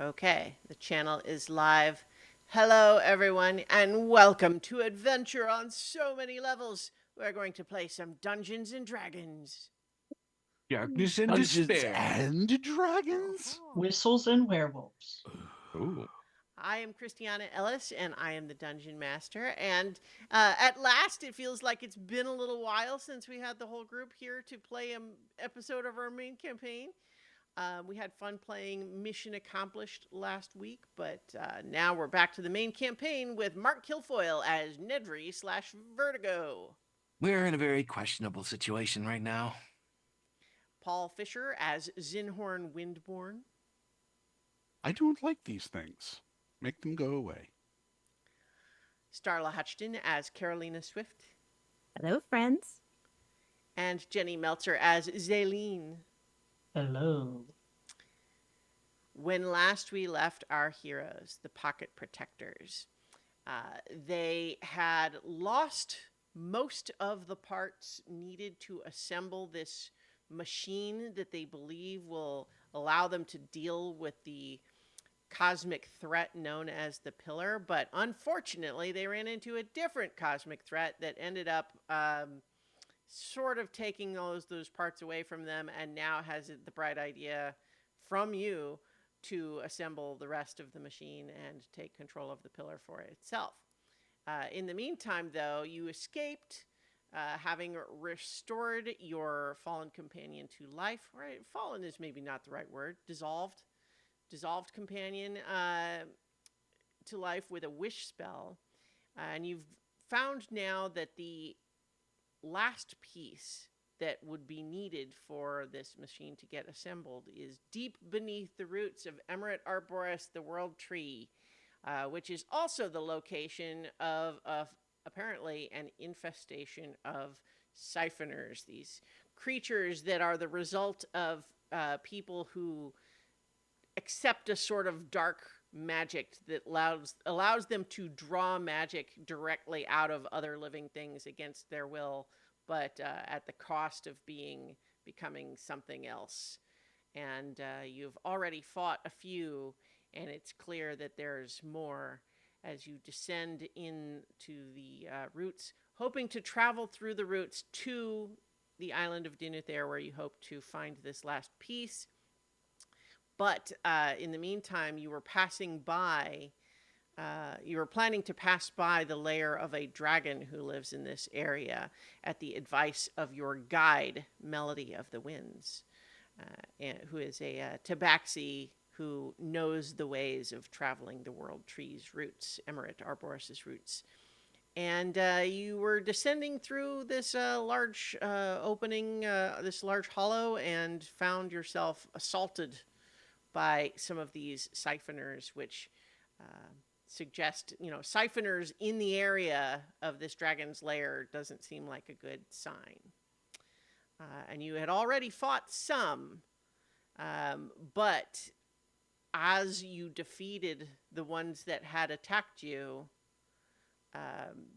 Okay, the channel is live. Hello, everyone, and welcome to Adventure on So Many Levels. We're going to play some Dungeons and Dragons. Darkness and Dungeons despair. and Dragons? Whistles and werewolves. Ooh. I am Christiana Ellis, and I am the Dungeon Master. And at last, it feels like it's been a little while since we had the whole group here to play an episode of our main campaign. We had fun playing Mission Accomplished last week, but now we're back to the main campaign with Mark Kilfoyle as Nedry slash Vertigo, We're in a very questionable situation right now. Paul Fisher as Zinhorn Windborn, I don't like these things. Make them go away. Starla Hutchton as Carolina Swift, Hello, friends. and Jenny Meltzer as Zaline. Hello. When last we left our heroes, the Pocket Protectors, they had lost most of the parts needed to assemble this machine that they believe will allow them to deal with the cosmic threat known as the Pillar. But unfortunately, they ran into a different cosmic threat that ended up sort of taking those parts away from them, and now has the bright idea from you to assemble the rest of the machine and take control of the Pillar for itself. In the meantime, though, you escaped, having restored your fallen companion to life. Right, fallen is maybe not the right word. Dissolved companion to life with a wish spell, and you've found now that the last piece that would be needed for this machine to get assembled is deep beneath the roots of Emerald Arboris, the World Tree, which is also the location of apparently an infestation of siphoners, these creatures that are the result of people who accept a sort of dark magic that allows them to draw magic directly out of other living things against their will, but at the cost of becoming something else. And you've already fought a few, and it's clear that there's more as you descend into the roots, hoping to travel through the roots to the island of Dinuthair, where you hope to find this last piece. But in the meantime, you were planning to pass by the lair of a dragon who lives in this area at the advice of your guide, Melody of the Winds, who is a tabaxi who knows the ways of traveling the World Tree's roots, Emerald Arboris' roots. And you were descending through this large opening, this large hollow, and found yourself assaulted by some of these siphoners, which suggest, siphoners in the area of this dragon's lair doesn't seem like a good sign. And you had already fought some, but as you defeated the ones that had attacked you,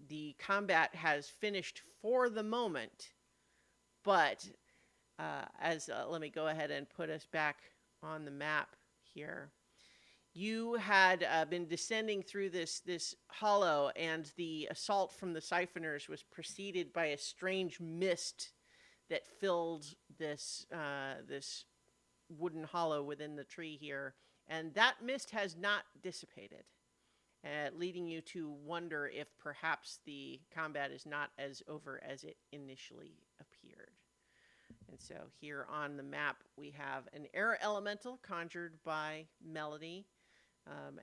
the combat has finished for the moment. But let me go ahead and put us back on the map here. You had been descending through this hollow, and the assault from the siphoners was preceded by a strange mist that filled this wooden hollow within the tree here, and that mist has not dissipated, leading you to wonder if perhaps the combat is not as over as it initially appeared. And so here on the map, we have an air elemental conjured by Melody,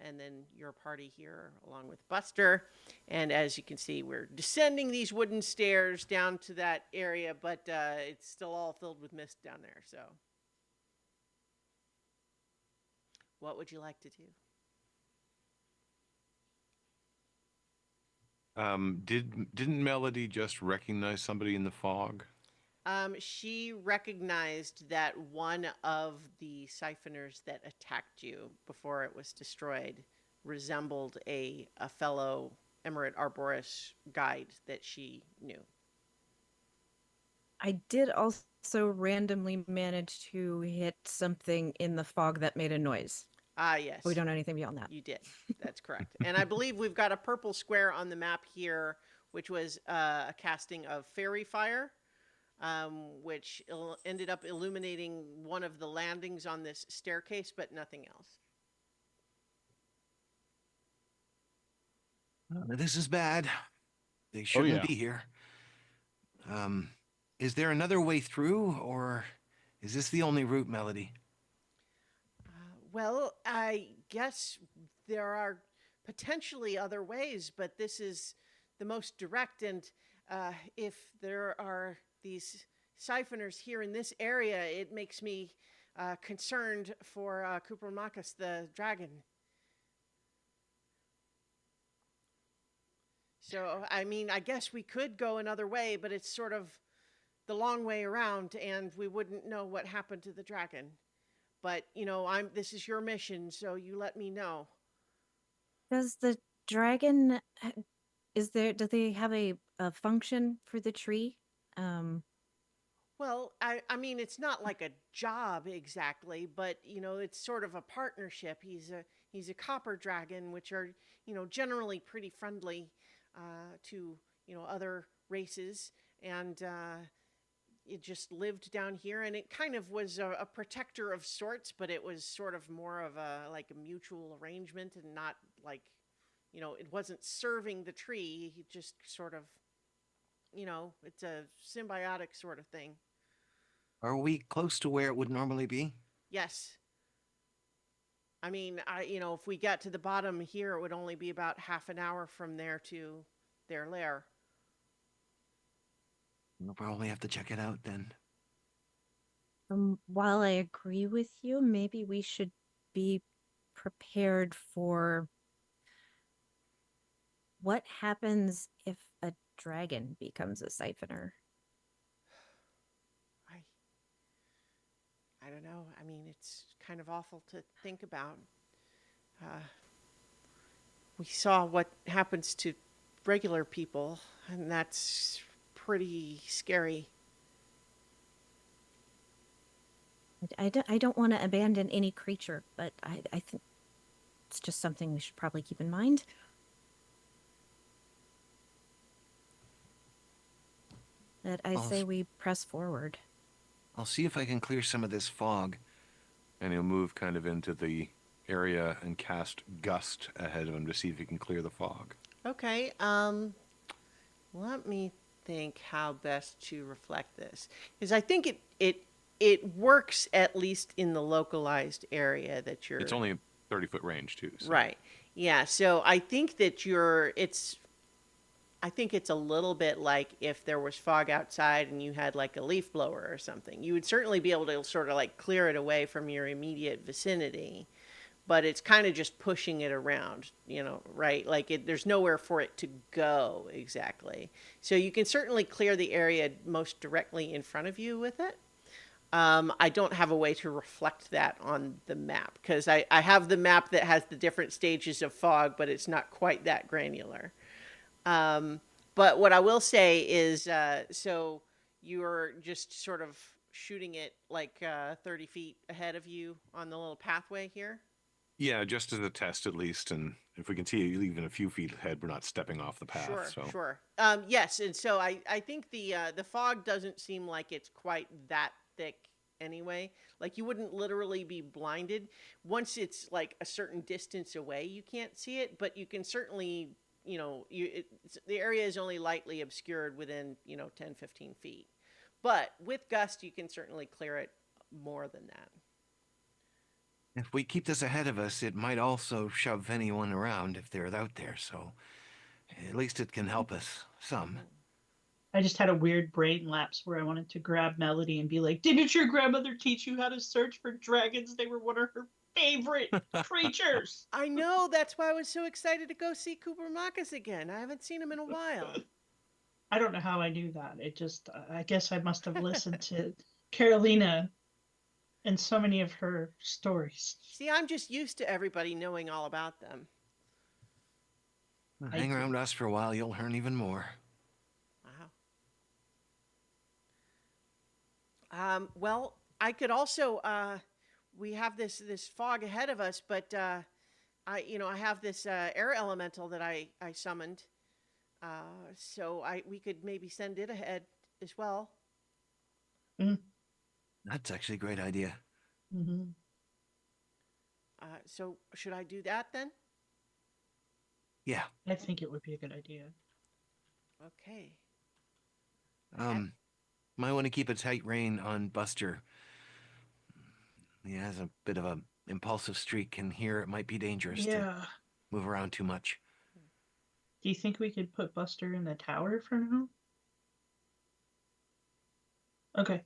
and then your party here along with Buster. And as you can see, we're descending these wooden stairs down to that area, but it's still all filled with mist down there. So what would you like to do? Didn't Melody just recognize somebody in the fog? She recognized that one of the siphoners that attacked you before it was destroyed resembled a fellow Emerald Arboris guide that she knew. I did also randomly manage to hit something in the fog that made a noise. Ah, yes. We don't know anything beyond that. You did. That's correct. And I believe we've got a purple square on the map here, which was a casting of Fairy Fire, which ended up illuminating one of the landings on this staircase, but nothing else. This is bad. They shouldn't yeah. be here. Is there another way through, or is this the only route, Melody? Well, I guess there are potentially other ways, but this is the most direct. And if there are these siphoners here in this area, it makes me concerned for Cooper Marcus, the dragon. So, I mean, I guess we could go another way, but it's sort of the long way around, and we wouldn't know what happened to the dragon. But, this is your mission, so you let me know. Does the dragon do they have a function for the tree? Well, I mean, it's not like a job exactly, but it's sort of a partnership. He's a copper dragon, which are generally pretty friendly to other races, and it just lived down here, and it kind of was a protector of sorts, but it was sort of more of a like a mutual arrangement, and not like it wasn't serving the tree. He just sort of it's a symbiotic sort of thing. Are we close to where it would normally be? Yes. I mean, if we got to the bottom here, it would only be about half an hour from there to their lair. We'll probably have to check it out then. While I agree with you, maybe we should be prepared for what happens if a dragon becomes a siphoner. I don't know. I mean, it's kind of awful to think about. We saw what happens to regular people, and that's pretty scary. I don't want to abandon any creature, but I think it's just something we should probably keep in mind. That I say we press forward. I'll see if I can clear some of this fog. And he'll move kind of into the area and cast Gust ahead of him to see if he can clear the fog. Okay. Let me think how best to reflect this, because I think it works at least in the localized area that you're. It's only a 30-foot range too. So. Right. Yeah. So I think that I think it's a little bit like if there was fog outside and you had like a leaf blower or something. You would certainly be able to sort of like clear it away from your immediate vicinity, but it's kind of just pushing it around, right? Like there's nowhere for it to go exactly. So you can certainly clear the area most directly in front of you with it. I don't have a way to reflect that on the map, because I have the map that has the different stages of fog, but it's not quite that granular. But what I will say is, so you're just sort of shooting it like 30 feet ahead of you on the little pathway here? Yeah, just as a test at least. And if we can see even a few feet ahead, we're not stepping off the path. Sure. Yes, and so I think the fog doesn't seem like it's quite that thick anyway. Like you wouldn't literally be blinded. Once it's like a certain distance away, you can't see it, but you can certainly, the area is only lightly obscured within, 10, 15 feet. But with Gust, you can certainly clear it more than that. If we keep this ahead of us, it might also shove anyone around if they're out there. So at least it can help us some. I just had a weird brain lapse where I wanted to grab Melody and be like, "Didn't your grandmother teach you how to search for dragons? They were one of her favorite creatures." I know. That's why I was so excited to go see Cooper Marcus again. I haven't seen him in a while. I don't know how I knew that. It just, I guess I must have listened to Carolina and so many of her stories. See, I'm just used to everybody knowing all about them. Hang around us for a while, you'll learn even more. Wow. Well, I could also, we have this fog ahead of us, but I have this air elemental that I summoned, so we could maybe send it ahead as well. That's actually a great idea. Mm-hmm. So should I do that then? Yeah. I think it would be a good idea. Okay. Might want to keep a tight rein on Buster. He has a bit of a impulsive streak, and here it might be dangerous to Yeah. move around too much. Do you think we could put Buster in the tower for now? Okay.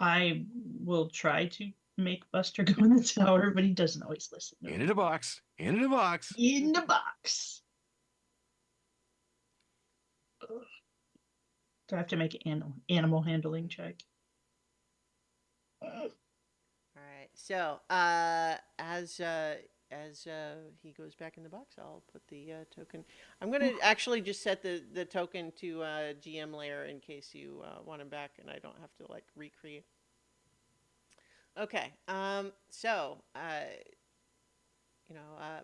I will try to make Buster go in the tower, but he doesn't always listen. Into the box. Into the box. In the box. Ugh. Do I have to make an animal handling check? All right. So as he goes back in the box, I'll put the token. I'm gonna actually just set the token to GM layer in case you want him back, and I don't have to like recreate. Okay. So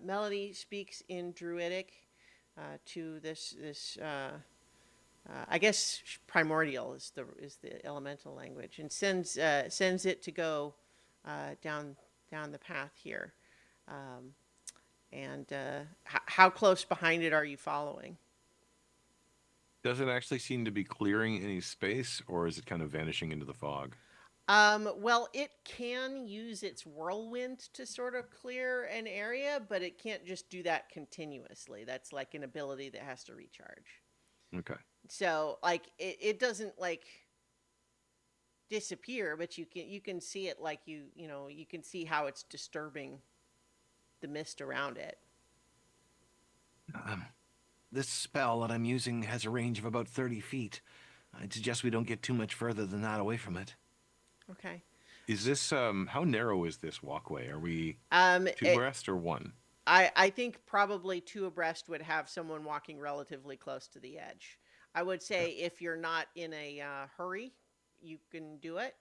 Melody speaks in Druidic to this. I guess primordial is the elemental language, and sends it to go down the path here. How close behind it are you following? Does it actually seem to be clearing any space, or is it kind of vanishing into the fog? Well, it can use its whirlwind to sort of clear an area, but it can't just do that continuously. That's like an ability that has to recharge. Okay. So like it doesn't like disappear, but you can see it like you can see how it's disturbing the mist around it. This spell that I'm using has a range of about 30 feet. I'd suggest we don't get too much further than that away from it. Okay. Is this how narrow is this walkway? Are we two abreast or one? I think probably two abreast would have someone walking relatively close to the edge. I would say if you're not in a hurry, you can do it.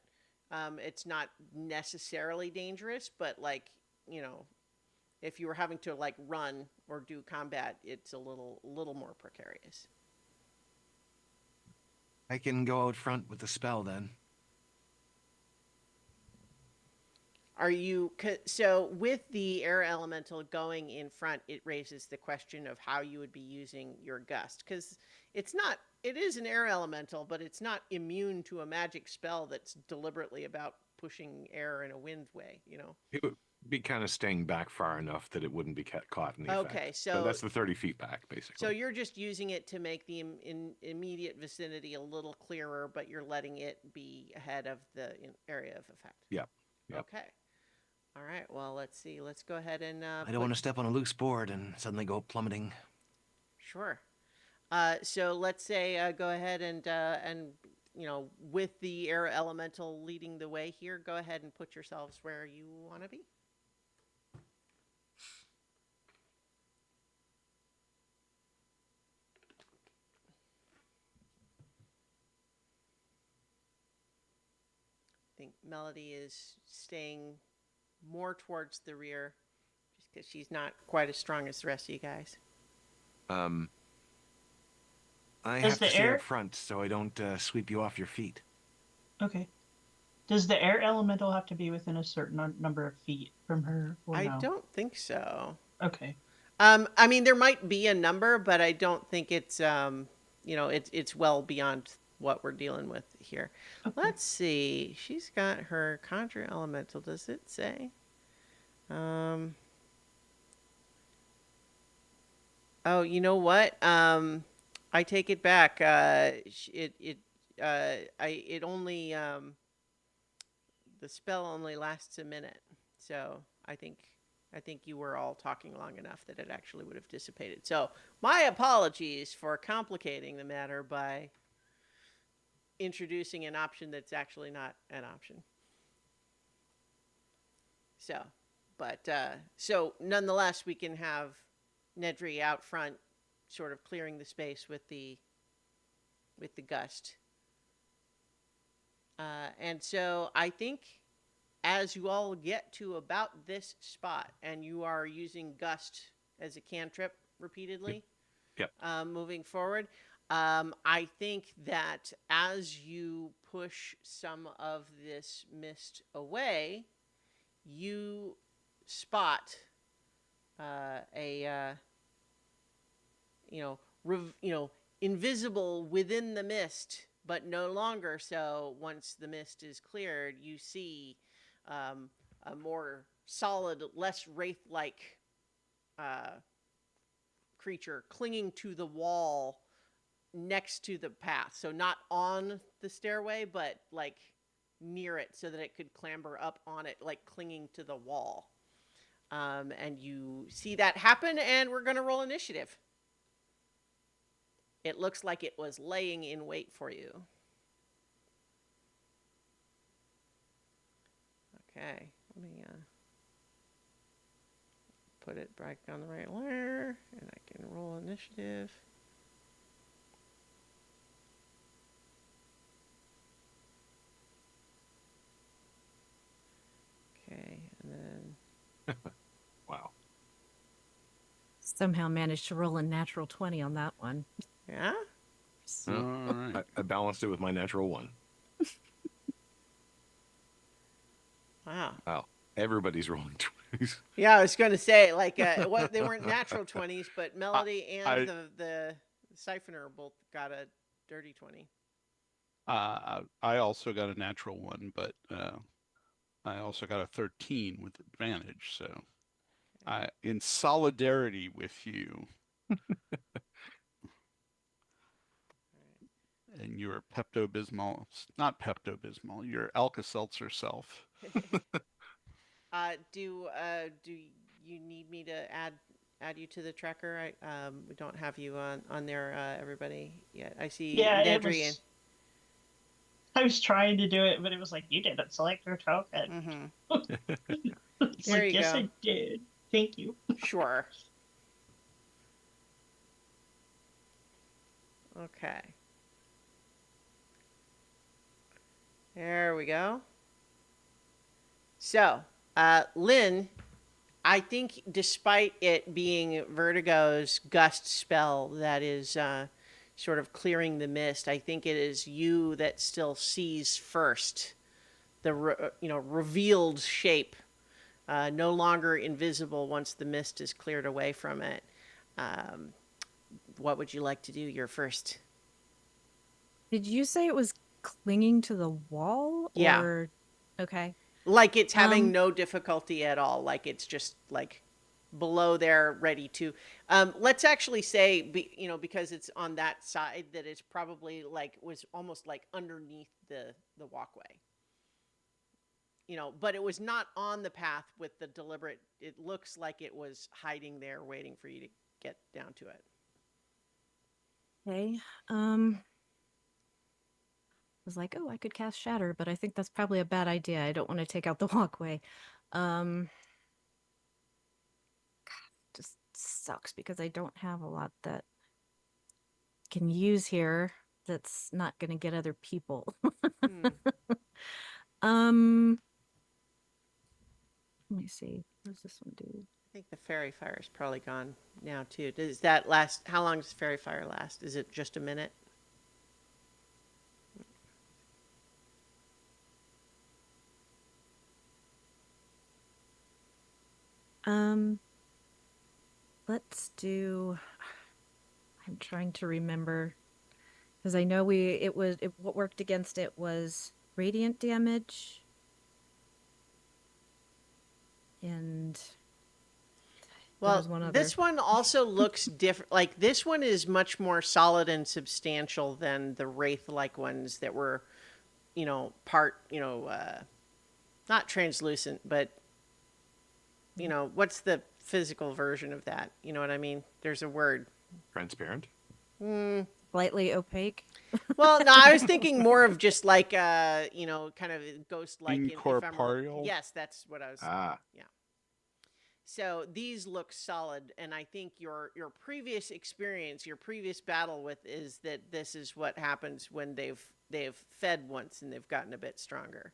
It's not necessarily dangerous, but like, if you were having to like run or do combat, it's a little more precarious. I can go out front with the spell then. So with the air elemental going in front, it raises the question of how you would be using your gust, because it is an air elemental, but it's not immune to a magic spell that's deliberately about pushing air in a wind way, It would be kind of staying back far enough that it wouldn't be caught in the effect. Okay, But so that's the 30 feet back, basically. so you're just using it to make the immediate vicinity a little clearer, but you're letting it be ahead of the area of effect. Yep. Okay. All right. Well, let's see. Let's go ahead and. I don't want to step on a loose board and suddenly go plummeting. Sure. So let's say go ahead and with the air elemental leading the way here, go ahead and put yourselves where you want to be. I think Melody is staying more towards the rear just because she's not quite as strong as the rest of you guys. I Does have the to stay air- up front so I don't sweep you off your feet. Okay. Does the air elemental have to be within a certain number of feet from her? Or I no? don't think so. Okay. I mean, there might be a number, but I don't think it's it's well beyond what we're dealing with here. Okay. Let's see. She's got her conjure elemental. Does it say? Oh, you know what? I take it back. It only the spell only lasts a minute. So I think you were all talking long enough that it actually would have dissipated. So my apologies for complicating the matter by introducing an option that's actually not an option. So nonetheless, we can have Nedry out front, sort of clearing the space with the gust. And so I think as you all get to about this spot, and you are using Gust as a cantrip repeatedly, Yep. moving forward, I think that as you push some of this mist away, you spot a invisible within the mist, but no longer so. Once the mist is cleared, you see a more solid, less wraith-like creature clinging to the wall next to the path. So not on the stairway, but like near it, so that it could clamber up on it, like clinging to the wall. And you see that happen, and we're going to roll initiative. It looks like it was laying in wait for you. Okay, let me put it back on the right layer, and I can roll initiative. Okay, and then Wow. Somehow managed to roll a natural 20 on that one. yeah. All right. I balanced it with my natural 1. Wow. Wow. Everybody's rolling 20s. Yeah, I was going to say, like, what they weren't natural 20s, but Melody and the Siphoner both got a dirty 20. I also got a natural 1, but I also got a 13 with advantage. So, in solidarity with you and your Pepto-Bismol, not Pepto-Bismol, your Alka-Seltzer self. Do you need me to add you to the tracker? We don't have you on there, everybody yet. I see Yeah, it Nedry was. I was trying to do it, but it was like, you didn't select your token. It's There like, you yes, go. I did. Thank you. Sure. Okay. There we go. So, Lynn, I think despite it being Vertigo's gust spell that is sort of clearing the mist, I think it is you that still sees first the revealed shape, no longer invisible once the mist is cleared away from it. What would you like to do? You're first. Did you say it was clinging to the wall? Yeah. Or okay. Like it's having no difficulty at all. Like it's just like below there, ready to. Let's actually say, because it's on that side, that it's probably like was almost like underneath the walkway. But it was not on the path with the deliberate. It looks like it was hiding there, waiting for you to get down to it. Okay. Was like, oh, I could cast Shatter, but I think that's probably a bad idea. I don't want to take out the walkway. Just sucks because I don't have a lot that can use here that's not going to get other people. Let me see. What does this one do? I think the fairy fire is probably gone now too. Does that last? How long does fairy fire last? Is it just a minute? Let's do. I'm trying to remember because I know what worked against it was radiant damage and Well, one other. this one also looks different. Like this one is much more solid and substantial than the wraith-like ones that were, part, not translucent, but what's the physical version of that? You know what I mean? There's a word. Transparent? Slightly opaque. Well, no, I was thinking more of just like, kind of ghost-like. Incorporeal? Yes, that's what I was. Ah. Yeah. So these look solid, and I think your previous experience, your previous battle with, is that this is what happens when they've fed once and they've gotten a bit stronger.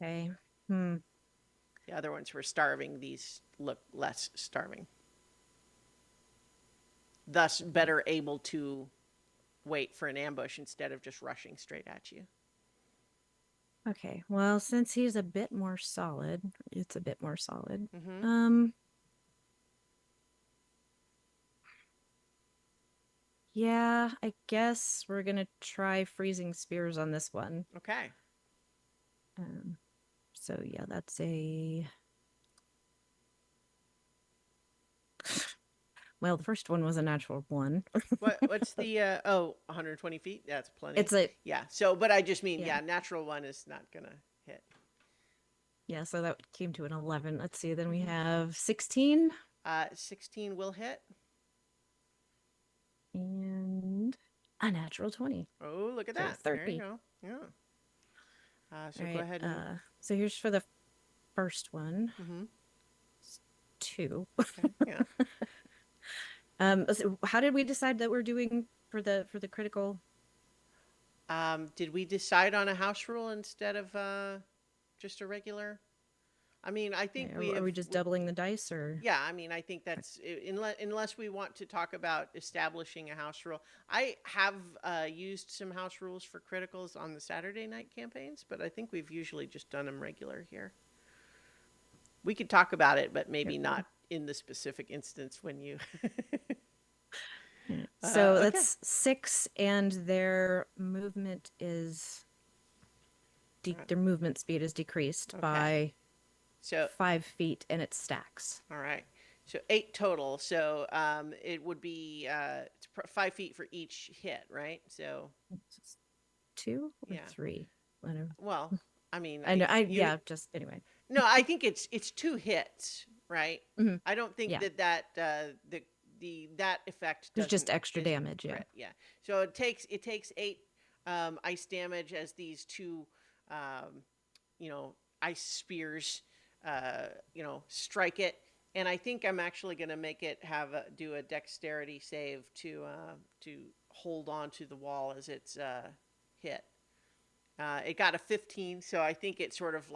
Okay. Hmm. The other ones were starving. These look less starving. Thus, better able to wait for an ambush instead of just rushing straight at you. Okay. Well, since he's a bit more solid, it's a bit more solid. Mm-hmm. Yeah, I guess we're gonna try freezing spears on this one. Okay. So yeah, that's a well, the first one was a natural one. What's the 120 feet? That's plenty. It's a Yeah. So, but I just mean, yeah. natural one is not gonna hit. Yeah, so that came to an 11. Let's see. Then we Mhm. have 16 16 will hit. and a natural 20. Oh, look at So that. There you 30. go. Yeah. So All go right. ahead and. So here's for the first one. Mhm. 2. Okay. Yeah. So how did we decide that we're doing for the critical? Did we decide on a house rule instead of just a regular? I mean, I think we Are have. we just doubling the dice or? Yeah, I mean, I think that's unless we want to talk about establishing a house rule. I have used some house rules for criticals on the Saturday night campaigns, but I think we've usually just done them regular here. We could talk about it, but maybe not in the specific instance when you. Yeah. So Okay. that's 6, and their movement is their movement speed is decreased Okay. by So 5 feet, and it stacks. all right, so 8 total. So it would be 5 feet for each hit, right? So It's 2 or yeah. 3. I know. Well, I mean, I know. Yeah. Just anyway. No, I think it's 2 hits, right? Mhm. I don't think Yeah. that that effect There's just doesn't extra isn't damage. Yeah. crit. Yeah. So it takes 8 ice damage as these 2 um, ice spears strike it. And I think I'm actually going to make it do a dexterity save to hold on to the wall as it's hit. It got a 15, so I think it sort of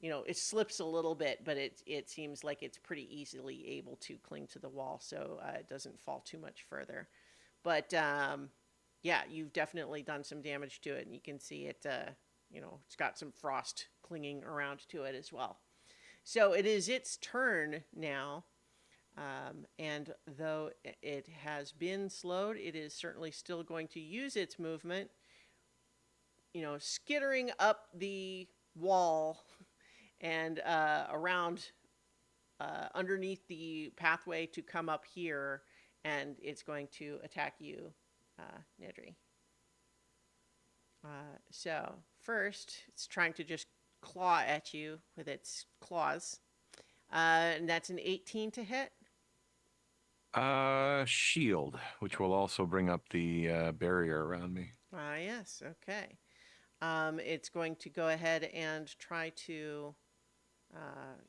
it slips a little bit, but it seems like it's pretty easily able to cling to the wall, so it doesn't fall too much further. But yeah, you've definitely done some damage to it, and you can see it. It's got some frost clinging around to it as well. So it is its turn now. And though it has been slowed, it is certainly still going to use its movement, skittering up the wall and around underneath the pathway to come up here, and it's going to attack you, Nedry. So first, it's trying to just claw at you with its claws, and that's an 18 to hit. Shield, which will also bring up the barrier around me. Yes, okay. It's going to go ahead and try to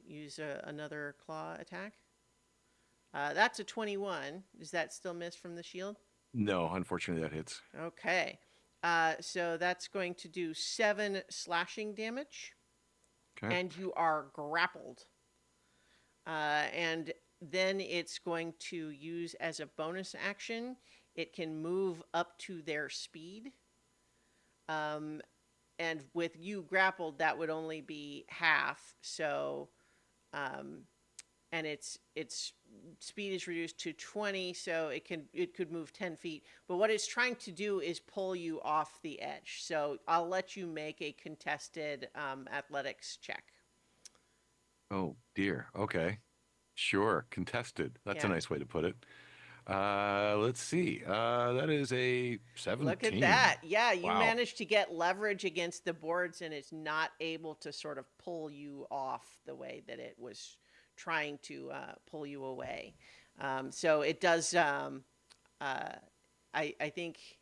use another claw attack. That's a 21. Does that still miss from the shield? No, unfortunately, that hits. Okay. So that's going to do 7 slashing damage. Okay. And you are grappled. And then it's going to use as a bonus action, it can move up to their speed. And with you grappled, that would only be half. So, and its speed is reduced to 20, so it could move 10 feet. But what it's trying to do is pull you off the edge. So I'll let you make a contested athletics check. Oh dear. Okay. Sure. Contested. That's a Yeah. nice way to put it. Let's see. That is a 17. Look at that. Yeah, you Wow. managed to get leverage against the boards, and it's not able to sort of pull you off the way that it was trying to pull you away. So it does. I think.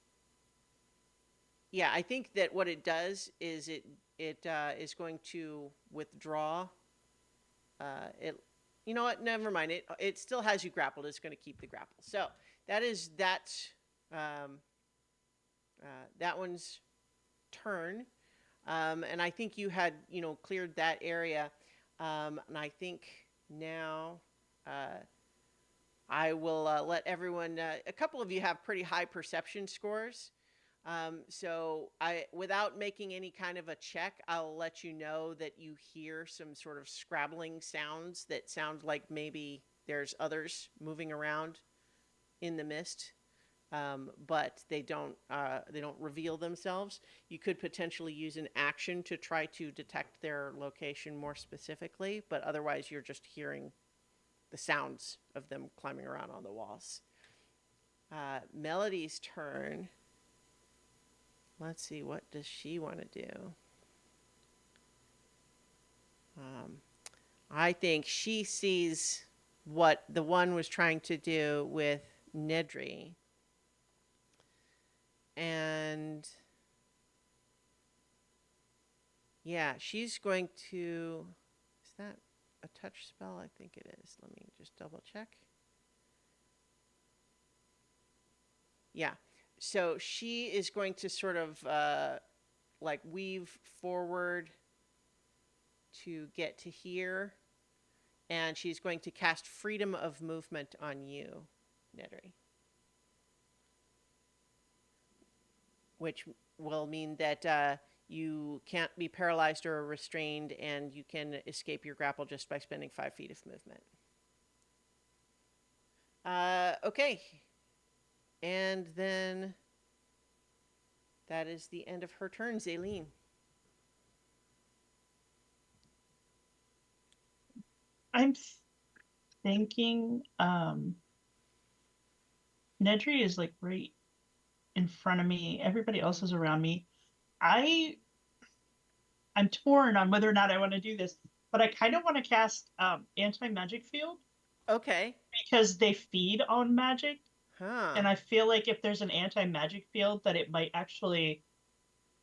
Yeah, I think that what it does is it is going to withdraw. It. You know what? Never mind. It still has you grappled. It's going to keep the grapple. So that is that. That one's turn. And I think you had, cleared that area. And I think now I will let everyone. A couple of you have pretty high perception scores. So without making any kind of a check, I'll let you know that you hear some sort of scrabbling sounds that sound like maybe there's others moving around in the mist, but they don't reveal themselves. You could potentially use an action to try to detect their location more specifically, but otherwise you're just hearing the sounds of them climbing around on the walls. Melody's turn. Let's see, what does she want to do? I think she sees what the one was trying to do with Nedry. And yeah, she's going to. Is that a touch spell? I think it is. Let me just double check. Yeah. So she is going to sort of like weave forward to get to here. And she's going to cast Freedom of Movement on you, Nedry. Which will mean that you can't be paralyzed or restrained, and you can escape your grapple just by spending 5 feet of movement. Okay. And then that is the end of her turn, Zaleen. I'm thinking Nedry is like right in front of me. Everybody else is around me. I'm torn on whether or not I want to do this, but I kind of want to cast anti-magic field Okay. because they feed on magic, Huh. and I feel like if there's an anti-magic field, that it might actually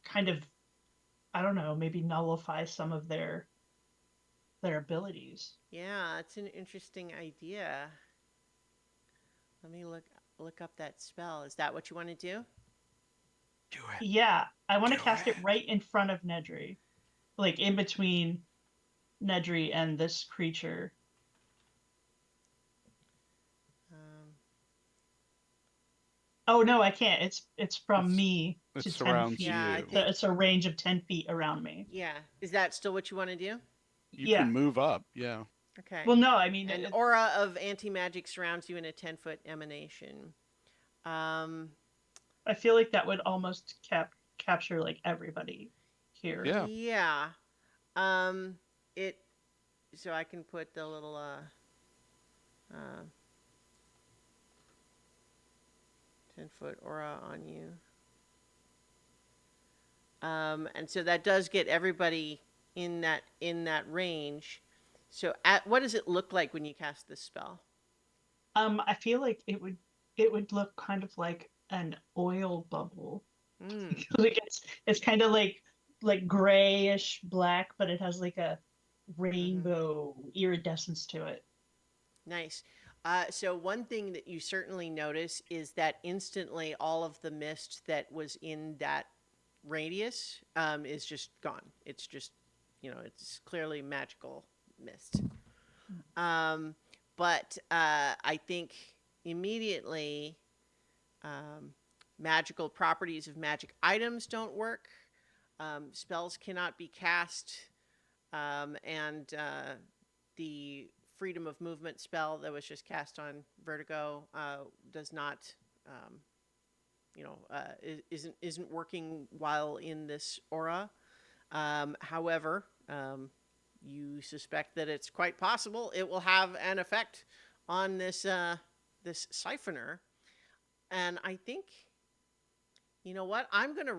kind of, I don't know, maybe nullify some of their abilities. Yeah, it's an interesting idea. Let me look up that spell. Is that what you want to do? Do it. Yeah, I want to Do cast it it. right in front of Nedry, like in between Nedry and this creature. Um, Oh no, I can't. It's from It's me it to 10 surrounds feet. yeah, I you. So think. it's a range of 10 feet around me. Yeah. Is that still what you want to do? You Yeah. can move up. Yeah. Okay. Well, no, I mean, An aura of anti-magic surrounds you in a 10-foot emanation. Um, I feel like that would almost capture like everybody here. Yeah. yeah. Um, it. So I can put the little uh 10-foot aura on you. And so that does get everybody in that range. So what does it look like when you cast this spell? I feel like it would look kind of like an oil bubble. Mm, Like it's kind of like grayish black, but it has like a hmm rainbow iridescence to it. Nice. So one thing that you certainly notice is that instantly all of the mist that was in that radius is just gone. It's just, it's clearly magical mist. Um, but I think immediately um, magical properties of magic items don't work. Spells cannot be cast, and the freedom of movement spell that was just cast on Vertigo does not, isn't working while in this aura. However, you suspect that it's quite possible it will have an effect on this siphoner, and I think you know what I'm gonna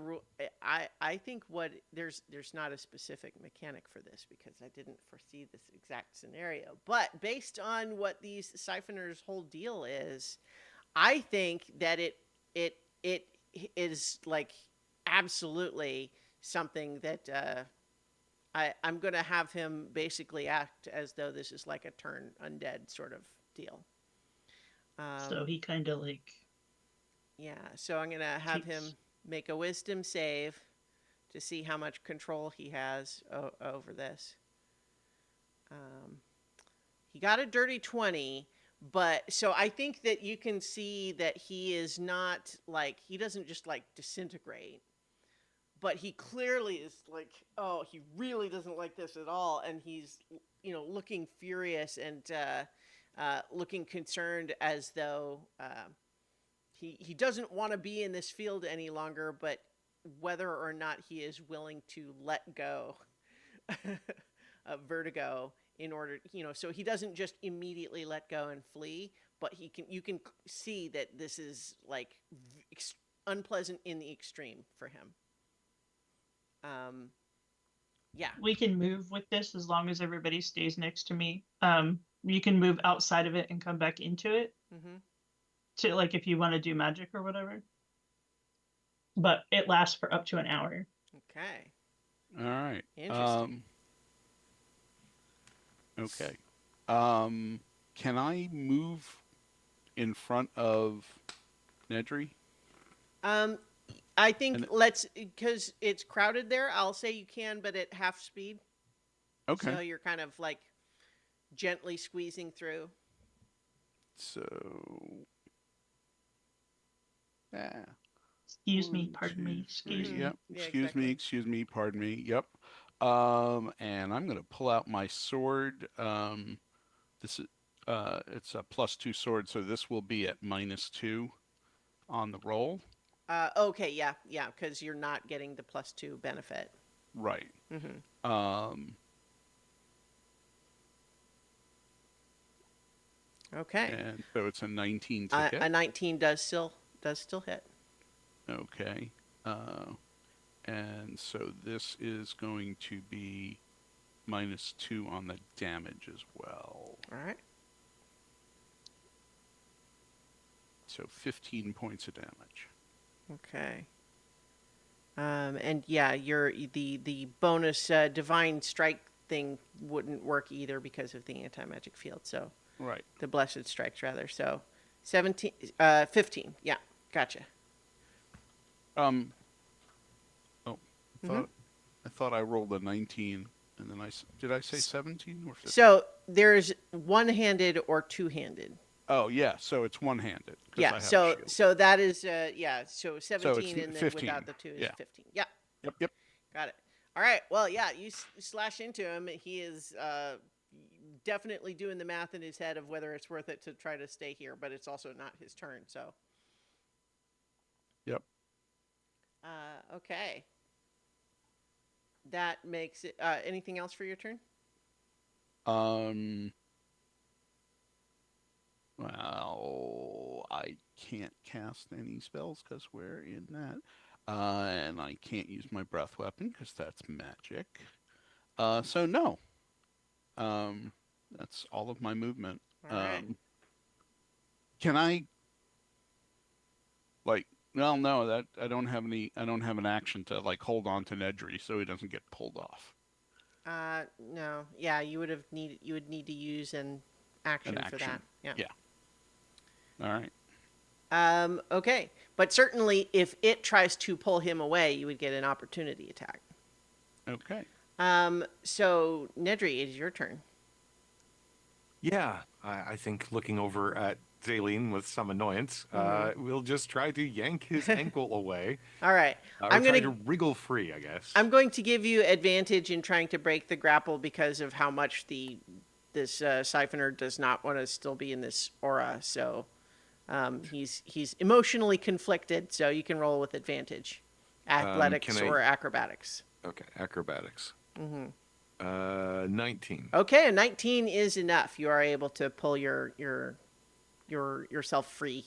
I think what there's not a specific mechanic for this because I didn't foresee this exact scenario, but based on what these siphoners' whole deal is, I think that it is like absolutely something that I'm going to have him basically act as though this is like a turn undead sort of deal. So Um, he kind of like yeah, so I'm going to have him takes. make a wisdom save to see how much control he has over this. He got a dirty 20, but so I think that you can see that he is not like, he doesn't just like disintegrate, but he clearly is like, oh, he really doesn't like this at all. And he's, looking furious and looking concerned, as though he doesn't want to be in this field any longer, but whether or not he is willing to let go of Vertigo in order, so he doesn't just immediately let go and flee, but you can see that this is like unpleasant in the extreme for him. Yeah. We can move with this as long as everybody stays next to me. You can move outside of it and come back into it Mm-hmm. to, like, if you want to do magic or whatever. But it lasts for up to an hour. Okay. All right. Interesting. Okay. Can I move in front of Nedry? I think And- because it's crowded there, I'll say you can, but at half speed. Okay. So you're kind of like gently squeezing through. So, yeah. Excuse me, 1, pardon 2, me, excuse 3, me. Yep. Yeah, Excuse exactly. me. Excuse me. Pardon me. Yep. And I'm gonna pull out my sword. This is it's a +2 sword, so this will be at -2 on the roll. Okay, yeah, because you're not getting the +2 benefit. Right. Mm-hmm. Okay. And so it's a 19 to hit. A 19 does still hit. Okay. And so this is going to be -2 on the damage as well. All right. So 15 points of damage. Okay. And yeah, the bonus divine strike thing wouldn't work either because of the anti-magic field. So Right. the blessed strikes rather. So 15. Yeah, gotcha. Oh, I thought I rolled a 19, and then did I say 17 or 15? So there's one-handed or two-handed. Oh yeah, so it's one-handed. 'Cause I Yeah. have a So shield. that is yeah. So 17 and then 15. without the 2 is Yeah. 15. Yeah. Yep. Got it. All right. Well, yeah, you slash into him. He is definitely doing the math in his head of whether it's worth it to try to stay here, but it's also not his turn. So. Yep. Okay. That makes it. Anything else for your turn? Well, I can't cast any spells because we're in that. And I can't use my breath weapon because that's magic. So no. That's all of my movement. All right. Can I, like, well, no, that I don't have an action to like hold on to Nedry so he doesn't get pulled off. No. Yeah, you would need to use an action for that. action. Yeah. Yeah. All right. Okay. But certainly if it tries to pull him away, you would get an opportunity attack. Okay. So Nedry, it is your turn. Yeah, I think looking over at Zaleen with some annoyance, we'll just try to yank his ankle away. All right. Or I'm try gonna to wriggle free, I guess. I'm going to give you advantage in trying to break the grapple because of how much this siphoner does not want to still be in this aura. So he's emotionally conflicted. So you can roll with advantage, athletics or acrobatics. Okay, acrobatics. 19. Okay, a 19 is enough. You are able to pull yourself free.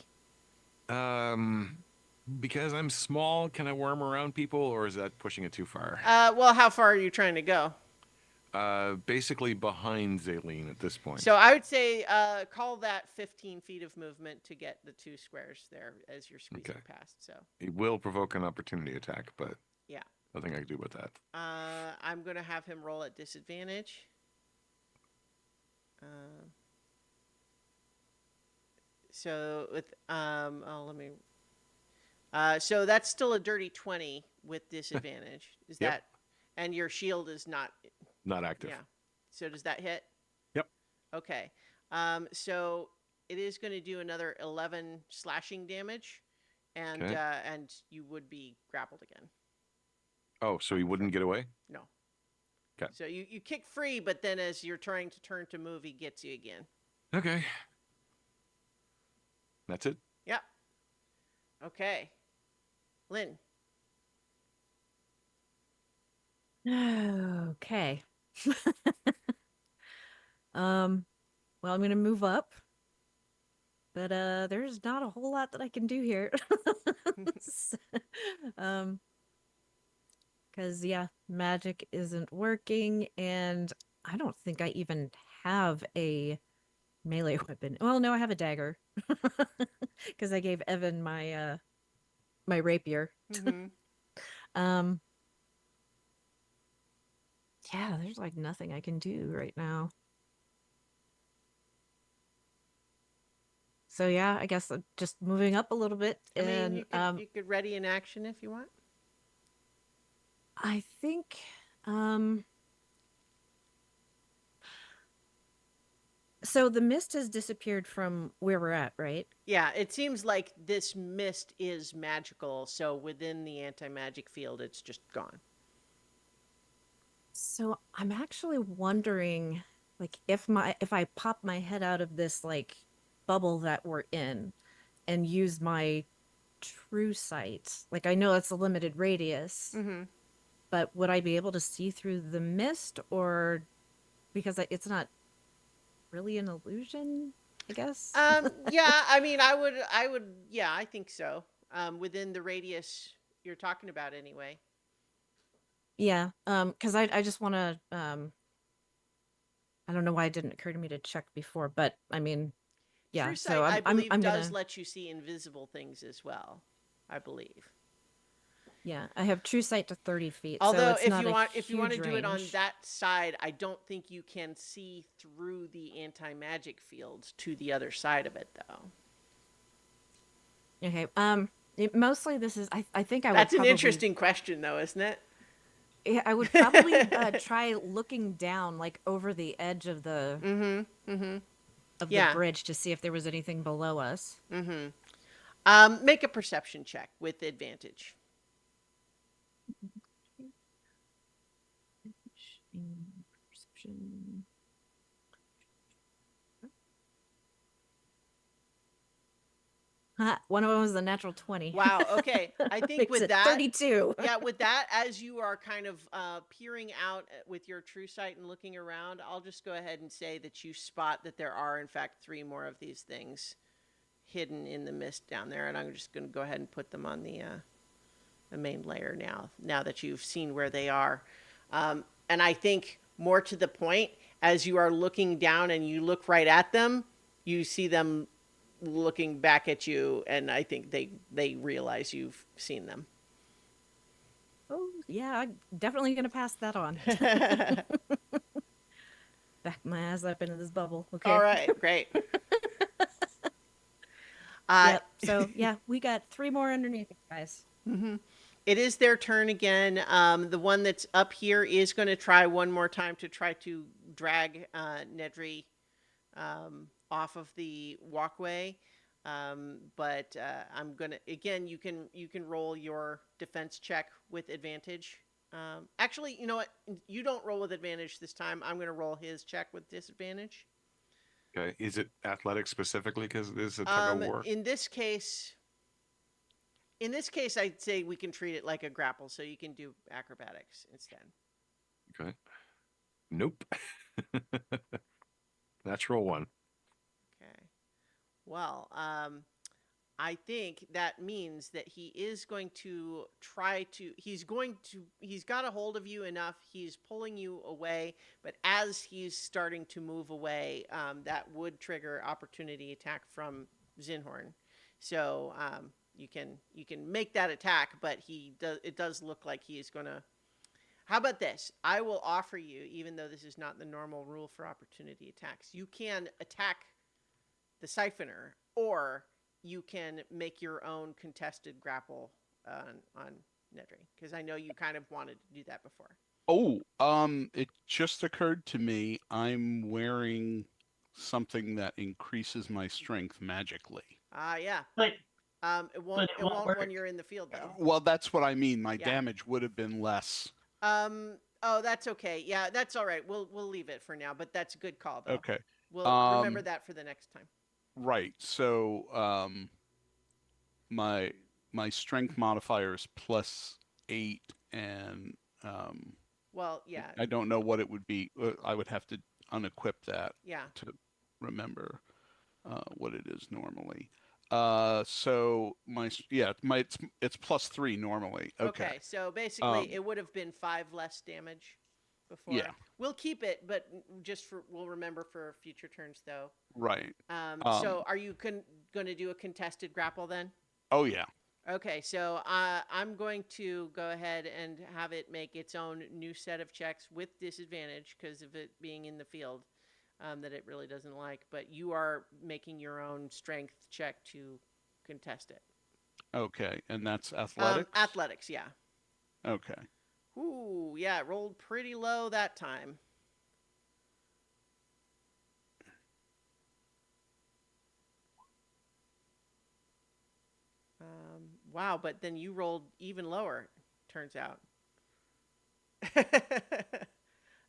Because I'm small, can I worm around people, or is that pushing it too far? Well, how far are you trying to go? Basically behind Zaleen at this point. So I would say call that 15 feet of movement to get the 2 squares there as you're squeezing past. So It will provoke an opportunity attack, but yeah, nothing I can do about that. I'm going to have him roll at disadvantage. So with let me. So that's still a dirty 20 with disadvantage. Is Yep. that, and your shield is not, Not active. yeah. So does that hit? Yep. Okay. So it is going to do another 11 slashing damage, and Okay. and you would be grappled again. Oh, so he wouldn't get away? No. 'Kay. So you kick free, but then as you're trying to turn to move, he gets you again. Okay. That's it? Yep. Okay. Lynn. Okay. Well, I'm gonna move up, but there's not a whole lot that I can do here. S- um, because yeah, magic isn't working, and I don't think I even have a melee weapon. Well, no, I have a dagger because I gave Evan my rapier. Mm-hmm. Um, yeah, there's like nothing I can do right now. So yeah, I guess just moving up a little bit, I mean, and you could ready an action if you want. I think um so the mist has disappeared from where we're at, right? Yeah, it seems like this mist is magical, so within the anti-magic field, it's just gone. So I'm actually wondering like if I pop my head out of this like bubble that we're in and use my true sight. Like I know it's a limited radius, Mm-hmm. but would I be able to see through the mist or because it's not really an illusion, I guess? Yeah, I mean, yeah, I think so. Within the radius you're talking about anyway. Yeah, because I just want to I don't know why it didn't occur to me to check before, but I mean, yeah. True So sight, I believe, I'm does gonna let you see invisible things as well. I believe. yeah. I have true sight to 30 feet, so Although it's not a if you want to huge do it on range. that side, I don't think you can see through the anti-magic fields to the other side of it though. Okay. Mostly this is I think I would That's an probably interesting question though, isn't it? yeah, I would probably try looking down like over the edge Mm-hmm. Mm-hmm. of the Yeah. bridge to see if there was anything below us. Mm-hmm. Make a perception check with advantage. Perception. One of them was a natural 20. Wow. Okay. I think Makes with it that, 32. yeah, with that, as you are kind of peering out with your true sight and looking around, I'll just go ahead and say that you spot that there are, in fact, 3 more of these things hidden in the mist down there, and I'm just going to go ahead and put them on the main layer now. Now that you've seen where they are, and I think more to the point, as you are looking down and you look right at them, you see them looking back at you, and I think they realize you've seen them. Oh, yeah, I'm definitely gonna pass that on. Back my ass up into this bubble. Okay. All right, great. Yep. So yeah, we got 3 more underneath it, guys. It is their turn again. The one that's up here is going to try one more time to try to drag Nedry off of the walkway. But I'm gonna again. You can roll your defense check with advantage. Actually, you know what? You don't roll with advantage this time. I'm gonna roll his check with disadvantage. Okay. Is it athletic specifically because it is a tug of war? In this case, I'd say we can treat it like a grapple, so you can do acrobatics instead. Okay. Nope. Natural 1. Okay. Well, I think that means that he is going to try to. He's got a hold of you enough. He's pulling you away, but as he's starting to move away, that would trigger opportunity attack from Zinhorn. So you can make that attack, but it does look like he is going to. How about this? I will offer you, even though this is not the normal rule for opportunity attacks, you can attack the siphoner, or you can make your own contested grapple on Nedry? Because I know you kind of wanted to do that before. Oh, it just occurred to me I'm wearing something that increases my strength magically. Yeah. But It but won't. it It won't won't when work. you're in the field, though. Well, that's what I mean. My Yeah. damage would have been less. Oh, that's okay. Yeah, that's all right. We'll leave it for now. But that's a good call, though. Okay. We'll remember that for the next time. Right. So, my my strength modifier is +8, and Well, yeah, I don't know what it would be. I would have to unequip that yeah. to remember what it is normally. So it's +3 normally. Okay. Okay, so basically, Um, it would have been 5 less damage before. yeah. We'll keep it, but we'll remember for future turns, though. Right. So are you going to do a contested grapple then? Oh yeah. Okay, so I'm going to go ahead and have it make its own new set of checks with disadvantage because of it being in the field that it really doesn't like. But you are making your own strength check to contest it. Okay. And that's athletics. Athletics, yeah. Okay. Ooh, yeah, it rolled pretty low that time. Wow, but then you rolled even lower, turns out.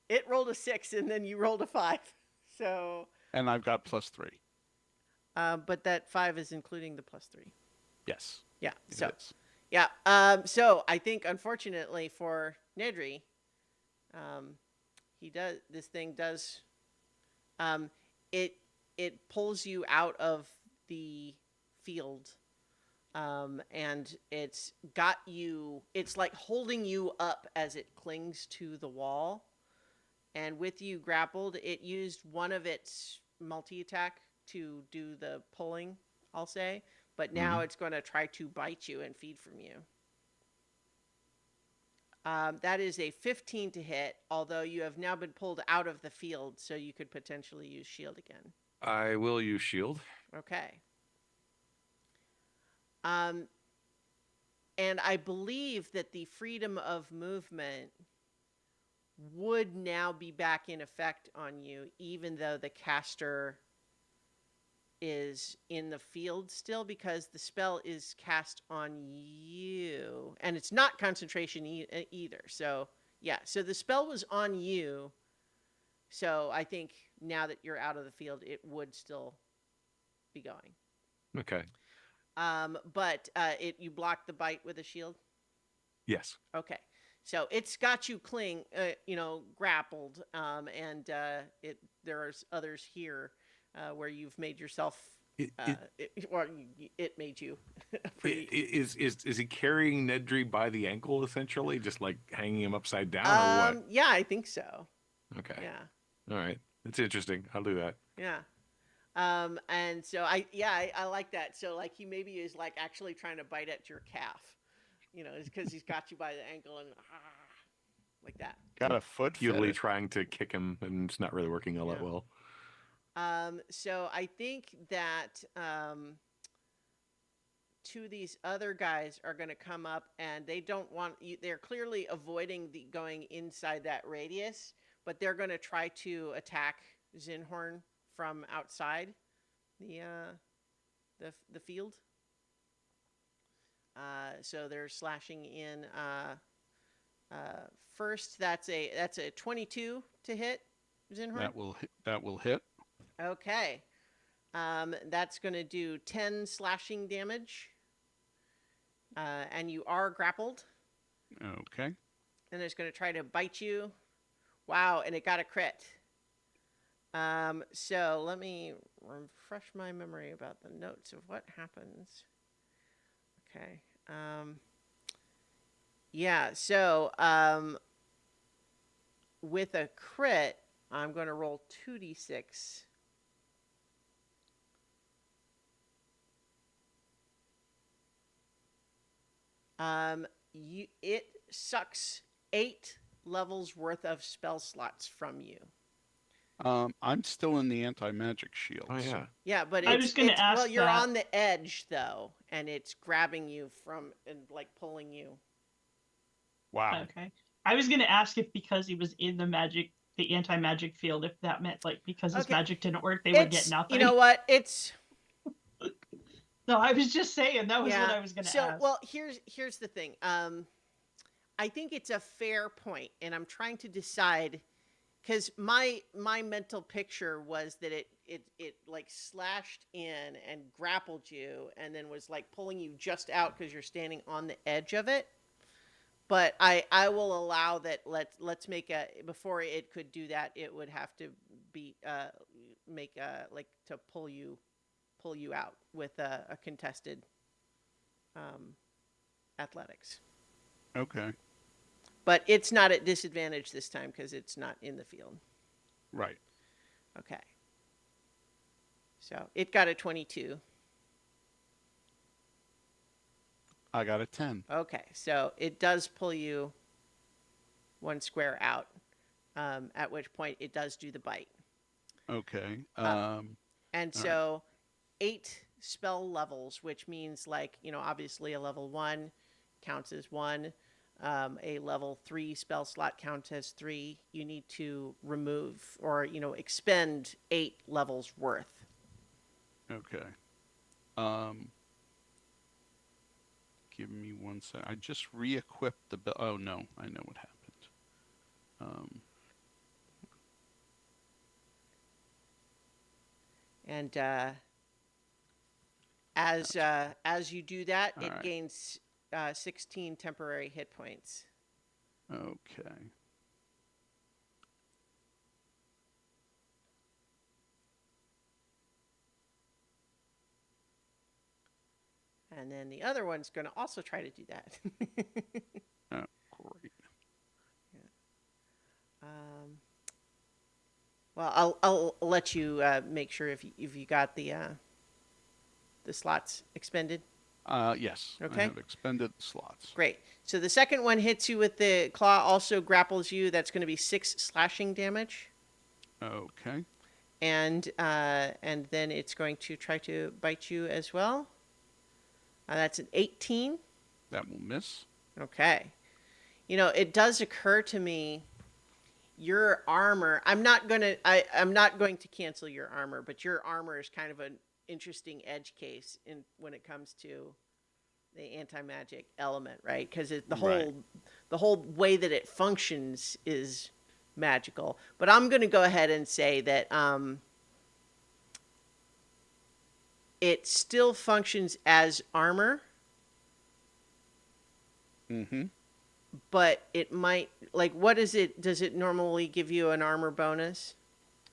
It rolled a 6 and then you rolled a 5. So, And I've got +3. but that 5 is including the +3. Yes. Yeah, It so, is. yeah. So I think unfortunately for Nedry, this thing does, it pulls you out of the field. And it's like holding you up as it clings to the wall. And with you grappled, it used one of its multi-attack to do the pulling, I'll say. But now it's going to try to bite you and feed from you. That is a 15 to hit, although you have now been pulled out of the field, so you could potentially use shield again. I will use shield. Okay. And I believe that the freedom of movement would now be back in effect on you, even though the caster is in the field still, because the spell is cast on you. And it's not concentration either. So, yeah. So the spell was on you. So I think now that you're out of the field, it would still be going. Okay. But you block the bite with a shield. Yes. Okay, so it's got you grappled, and there's others here where you've made yourself. It made you. Is he carrying Nedry by the ankle essentially, just like hanging him upside down, or what? Yeah, I think so. Okay. Yeah. All right. That's interesting. I'll do that. Yeah. And so I like that. So like he maybe is like actually trying to bite at your calf, it's because he's got you by the ankle and like that. Got a foot Futilely fetish. trying to kick him, and it's not really working all that Yeah. well. So I think that two of these other guys are going to come up, and they don't want you. They're clearly avoiding going inside that radius, but they're going to try to attack Zinhorn from outside the field. So they're slashing in. First, that's a 22 to hit Zinhorn. That will hit. Okay. That's going to do 10 slashing damage. And you are grappled. Okay. And it's going to try to bite you. Wow, and it got a crit. So let me refresh my memory about the notes of what happens. Okay. Yeah, so with a crit, I'm going to roll 2d6. It sucks 8 levels worth of spell slots from you. I'm still in the anti-magic shield. Oh yeah. Yeah, but I was gonna ask well, you're that. on the edge though, and it's grabbing you from and like pulling you. Wow. Okay. I was gonna ask if because he was in the anti-magic field, if that meant like because his Okay. magic didn't work, they would get It's, you know nothing. what? It's, No, I was just saying that was what yeah. I was gonna So, ask. well, here's the thing. I think it's a fair point, and I'm trying to decide because my mental picture was that it like slashed in and grappled you, and then was like pulling you just out because you're standing on the edge of it. But I will allow that. Let's make a before it could do that. It would have to be make like to pull you out with a contested um, athletics. Okay. But it's not at disadvantage this time because it's not in the field. Right. Okay. So it got a 22. I got a 10. Okay. So it does pull you one square out, at which point it does do the bite. Okay. And All right. so 8 spell levels, which means like, obviously a level 1 counts as 1. A level 3 spell slot counts as 3. You need to remove or, expend 8 levels worth. Okay. Give me 1 sec. I just re-equipped the belt. Oh no, I know what happened. And as you do that, All it right. gains 16 temporary hit points. Okay. And then the other one's going to also try to do that. Oh, great. um, well, I'll let you make sure if you got the slots expended. Yes. I Okay. have expended the slots. Great. So the second one hits you with the claw, also grapples you. That's going to be 6 slashing damage. Okay. And then it's going to try to bite you as well. That's an 18. That will miss. Okay. It does occur to me your armor. I'm not going to cancel your armor, but your armor is kind of an interesting edge case when it comes to the anti-magic element, right? Because Right. the whole way that it functions is magical. But I'm going to go ahead and say that it still functions as armor, Mm-hmm. but it might like what is it? Does it normally give you an armor bonus?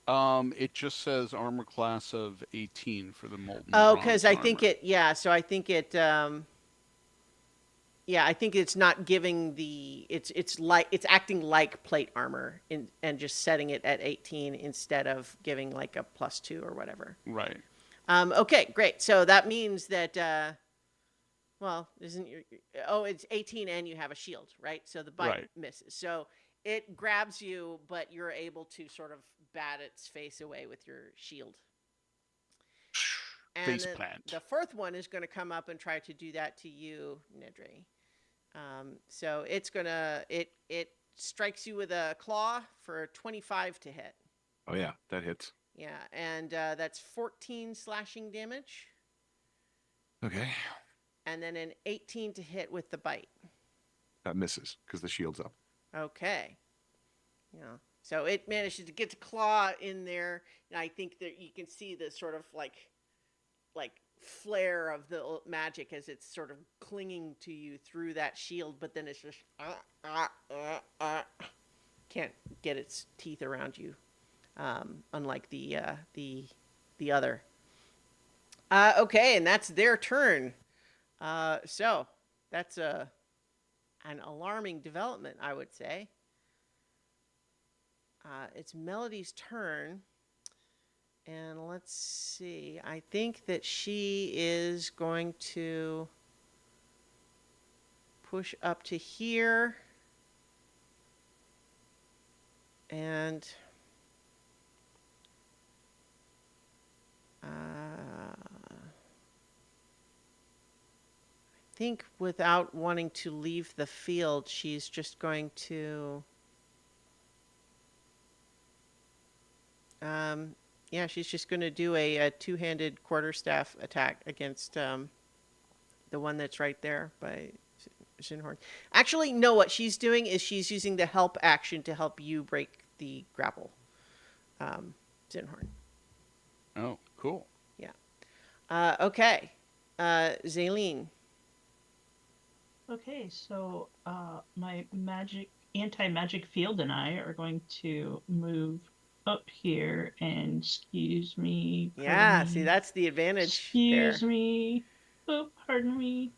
It just says armor class of 18 for the molten Oh, bronze because I think armor. so I think I think it's not giving it's acting like plate armor and just setting it at 18 instead of giving like a +2 or whatever. Right. Okay, great. So that means that well, isn't your it's 18 and you have a shield, right? So the bite Right. misses. So it grabs you, but you're able to sort of bat its face away with your shield. And Face then plant. the fourth one is going to come up and try to do that to you, Nedry. So it's gonna it strikes you with a claw for 25 to hit. Oh yeah, that hits. Yeah, and that's 14 slashing damage, Okay. and then an 18 to hit with the bite. That misses because the shield's up. Okay. Yeah. So it manages to get the claw in there, and I think that you can see the sort of like flare of the magic as it's sort of clinging to you through that shield, but then it's just can't get its teeth around you, unlike the other. Okay, and that's their turn. So that's an alarming development, I would say. It's Melody's turn. And let's see. I think that she is going to push up to here. And I think without wanting to leave the field, she's just going to. Yeah, she's just going to do a two-handed quarterstaff attack against the one that's right there by Zinhorn. Actually, no, what she's doing is she's using the help action to help you break the grapple, Zinhorn. Oh, cool. Yeah. Okay. Zaleen. Okay, so my anti-magic field and I are going to move up here, and excuse me. Yeah, see, that's the advantage there. Excuse me. Oh, pardon me.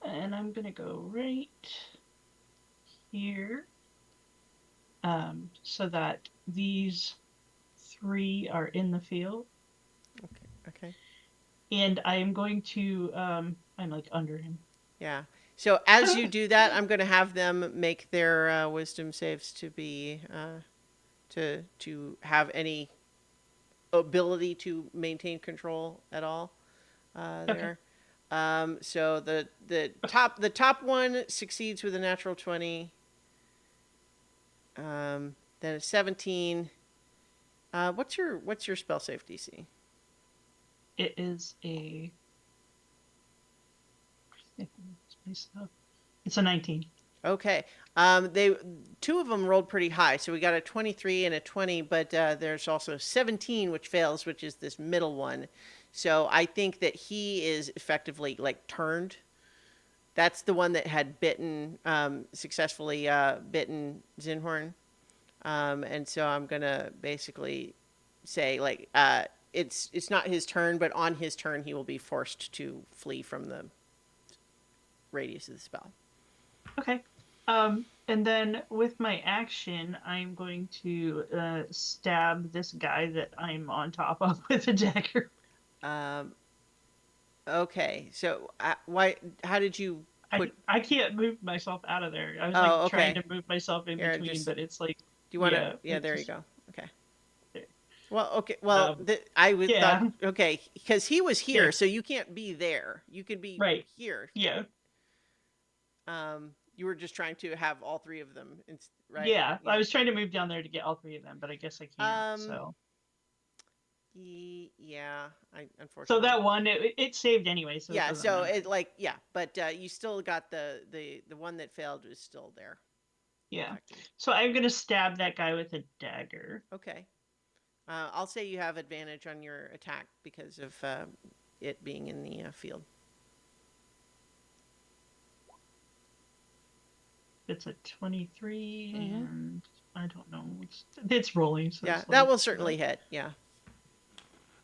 And I'm gonna go right here. So that these 3 are in the field. Okay. And I am going to I'm like under him. Yeah. So as you do that, I'm going to have them make their wisdom saves to be to have any ability to maintain control at all there. So the top one succeeds with a natural 20. Then a 17. What's your spell save DC? It is it's a 19. Okay. Two of them rolled pretty high, so we got a 23 and a 20, but there's also 17 which fails, which is this middle one. So I think that he is effectively like turned. That's the one that had successfully bitten Zinhorn. And so I'm gonna basically say like it's not his turn, but on his turn he will be forced to flee from the radius of the spell. Okay. And then with my action, I'm going to stab this guy that I'm on top of with a dagger. Okay. So why? How did you put? I can't move myself out of there. I was Oh, trying okay. to move myself in Here, between, just- but it's like. Do you want to? Yeah, Yeah, it there you just- go. Okay. There. Well, okay. Well, I would yeah. thought okay because he was here, Yeah. so you can't be there. You can be Right. here. Yeah. You were just trying to have all 3 of them, right? Yeah. I was trying to move down there to get all 3 of them, but I guess I can't. So. Yeah. Unfortunately. So that one, it saved anyway. So Yeah. it doesn't So matter. but you still got the one that failed is still there. Yeah. Active. So I'm gonna stab that guy with a dagger. Okay. I'll say you have advantage on your attack because of it being in the field. It's a 23, Mhm. and I don't know. It's rolling. So Yeah, it's that like- will certainly hit. Yeah.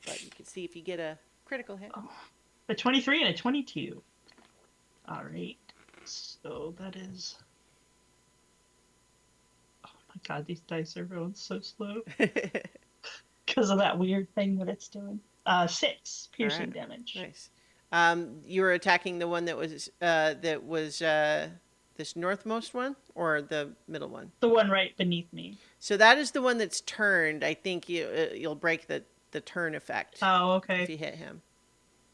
But you can see if you get a critical hit. A 23 and a 22. All right. So that is. Oh my god, these dice are rolling so slow because of that weird thing that it's doing. 6 piercing right. damage. Nice. You were attacking the one that was this northmost one or the middle one? The one right beneath me. So that is the one that's turned. I think you'll break the turn effect Oh, if okay. you hit him.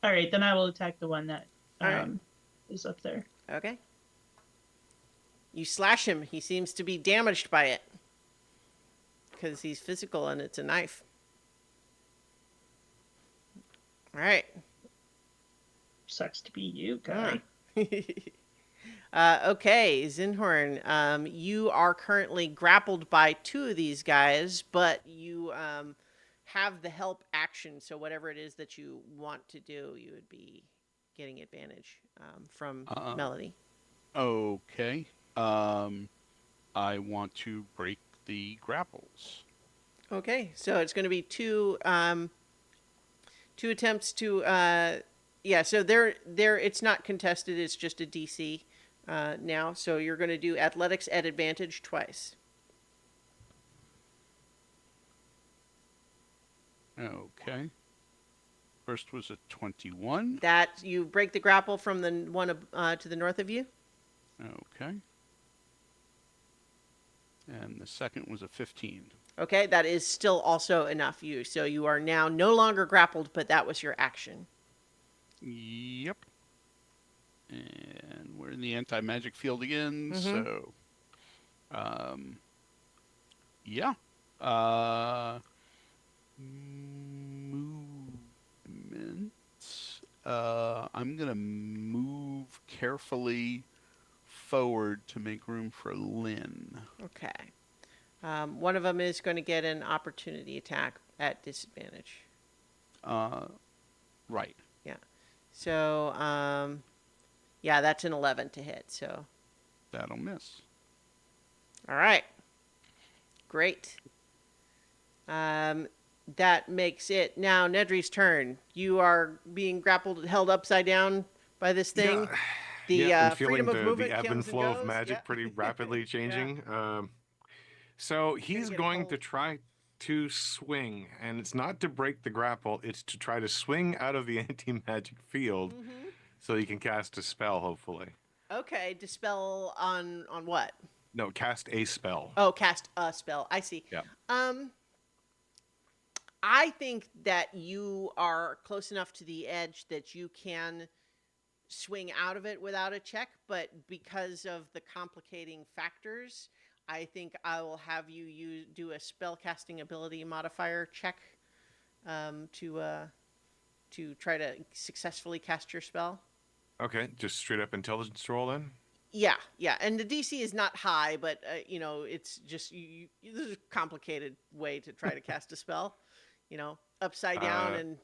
All right, then I will attack the one that All right. is up there. Okay. You slash him. He seems to be damaged by it because he's physical and it's a knife. All right. Sucks to be you, guy. Okay, Zinhorn, you are currently grappled by 2 of these guys, but you have the help action. So whatever it is that you want to do, you would be getting advantage from Melody. Okay. I want to break the grapples. Okay, so it's going to be 2 attempts to yeah. So they're it's not contested. It's just a DC now. So you're going to do athletics at advantage twice. Okay. First was a 21. That you break the grapple from the one to the north of you. Okay. And the second was a 15. Okay, that is still also enough. So you are now no longer grappled, but that was your action. Yep. And we're in the anti-magic field again, so yeah. Movement. I'm gonna move carefully forward to make room for Lynn. Okay. One of them is going to get an opportunity attack at disadvantage. Right. Yeah. So, yeah, that's an 11 to hit. So, That'll miss. all right. Great. That makes it now Nedry's turn. You are being grappled, held upside down by this thing. Yeah. The Yeah, I'm freedom feeling of movement the ebb and comes flow of goes. magic Yeah. pretty rapidly Yeah. changing. So he's get going to hold. try to swing, and it's not to break the grapple, it's to try to swing out of the anti-magic field so he can cast a spell, hopefully. Okay, dispel on what? No, cast a spell. Oh, cast a spell. I see. Yeah. I think that you are close enough to the edge that you can swing out of it without a check, but because of the complicating factors, I think I will have you do a spell casting ability modifier check to try to successfully cast your spell. Okay, just straight up intelligence roll then. Yeah, and the DC is not high, but it's just this is a complicated way to try to cast a spell. Upside down and.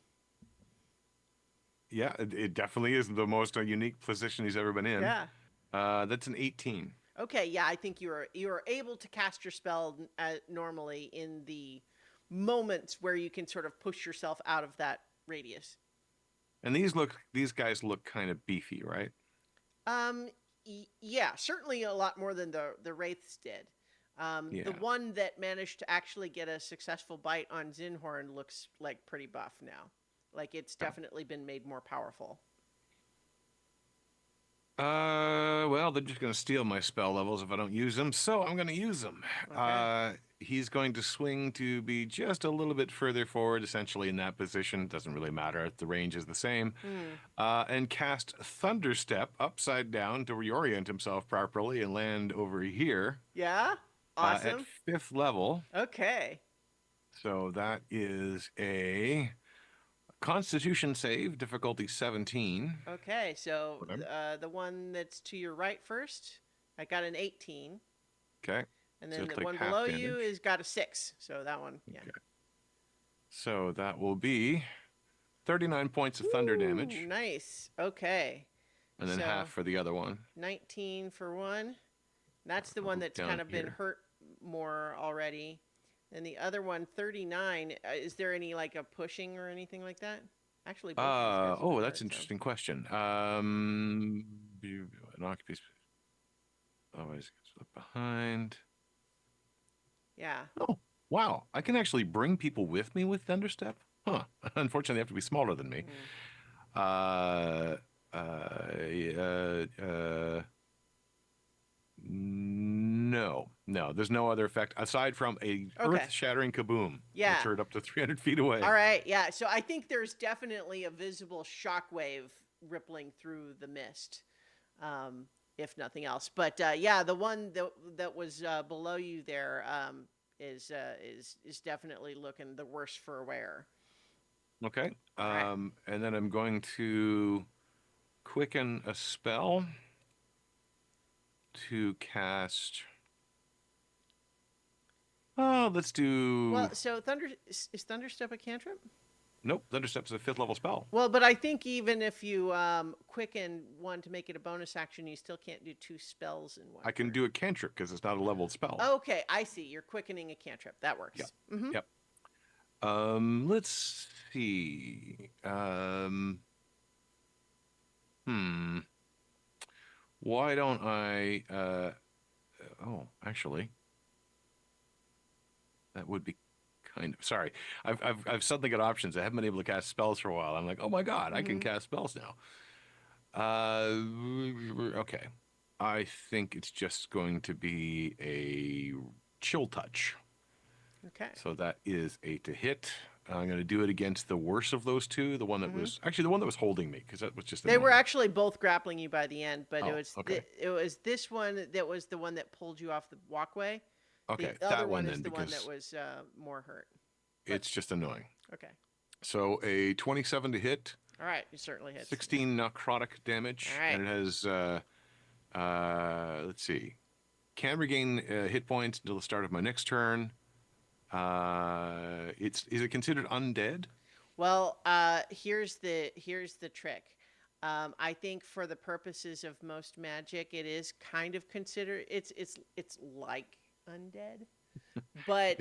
Yeah, it definitely is the most unique position he's ever been in. Yeah. That's an 18. Okay, yeah, I think you are able to cast your spell normally in the moments where you can sort of push yourself out of that radius. And these guys look kind of beefy, right? Yeah, certainly a lot more than the wraiths did. Yeah. The one that managed to actually get a successful bite on Zinhorn looks like pretty buff now. Like it's definitely been made more powerful. Well, they're just going to steal my spell levels if I don't use them, so I'm going to use them. Okay. He's going to swing to be just a little bit further forward, essentially in that position. Doesn't really matter. The range is the same. And cast Thunderstep upside down to reorient himself properly and land over here. Yeah? Awesome. At 5th level. Okay. So that is a Constitution save, difficulty 17. Okay, so Whatever. the one that's to your right first, I got an 18. Okay. And So then it's the like one half below you damage. is got a 6. So that one, yeah. Okay. So that will be 39 points of thunder damage, Ooh, nice. Okay. and then so half for the other one. 19 for one. That's the one move that's down kind of been here. hurt more already. And the other one, 39. Is there any like a pushing or anything like that? Actually, both of these guys have been Oh, that's hurt, an so- interesting question. An occupancy. Always gets left behind. Yeah. Oh, wow! I can actually bring people with me with Thunderstep. Huh? Unfortunately, they have to be smaller than me. No. There's no other effect aside from a earth-shattering kaboom. Yeah. Which heard up to 300 feet away. All right. Yeah. So I think there's definitely a visible shockwave rippling through the mist, if nothing else. But yeah, the one that was below you there is definitely looking the worse for wear. Okay. All right. And then I'm going to quicken a spell to cast. Oh, let's do. Well, so is Thunderstep a cantrip? Nope, Thunderstep's a 5th level spell. Well, but I think even if you quicken one to make it a bonus action, you still can't do 2 spells in one. I can do a cantrip because it's not a leveled spell. Okay, I see. You're quickening a cantrip. That works. Yep. Mm-hmm. Yep. Let's see. Why don't I? Oh, actually, that would be kind of. Sorry, I've suddenly got options. I haven't been able to cast spells for a while. I'm like, oh my god, I can cast spells now. Okay, I think it's just going to be a chill touch. Okay. So that is a to hit. I'm going to do it against the worst of those two. The one that was actually the one that was holding me, because that was just They were annoying. actually both grappling you by the end, but Oh, okay. it was this one that was the one that pulled you off the walkway. Okay, The that other one one is then, the one that because was more hurt. But it's just annoying. okay, So a 27 to hit, all right, you certainly hit. 16 necrotic damage, All right. and it has let's see, can regain hit points until the start of my next turn. Is it considered undead? Well, here's the trick. I think for the purposes of most magic, it is kind of considered it's like undead, but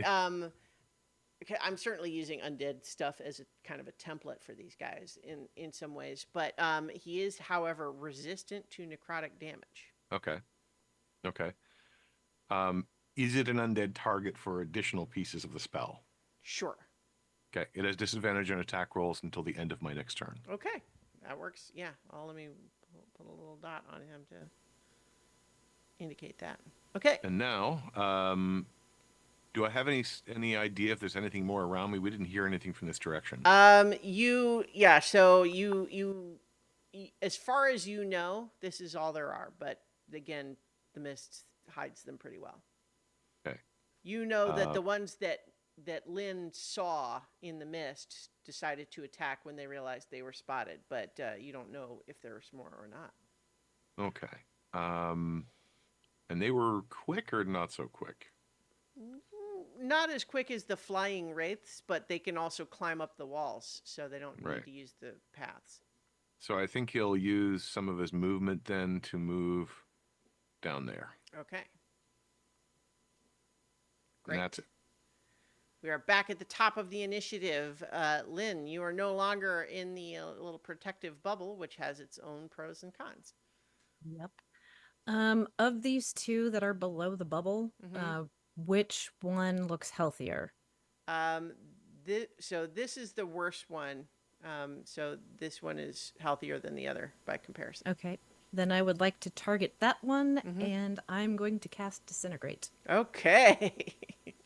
okay, I'm certainly using undead stuff as a kind of a template for these guys in some ways. But he is, however, resistant to necrotic damage. Okay. Okay. Is it an undead target for additional pieces of the spell? Sure. Okay. It has disadvantage on attack rolls until the end of my next turn. Okay, that works. Yeah, let me put a little dot on him to indicate that. Okay. And now, do I have any idea if there's anything more around me? We didn't hear anything from this direction. So you as far as you know, this is all there are, but again, the mist hides them pretty well. Okay. You know that the ones that Lynn saw in the mist decided to attack when they realized they were spotted, but you don't know if there's more or not. Okay. And they were quick or not so quick? Not as quick as the flying wraiths, but they can also climb up the walls, so they don't need Right. to use the paths. So I think he'll use some of his movement then to move down there. Okay. Great. And that's it. We are back at the top of the initiative. Lynn, you are no longer in the little protective bubble, which has its own pros and cons. Yep. Of these two that are below the bubble, which one looks healthier? So this is the worst one. So this one is healthier than the other by comparison. Okay. Then I would like to target that one, and I'm going to cast Disintegrate. Okay.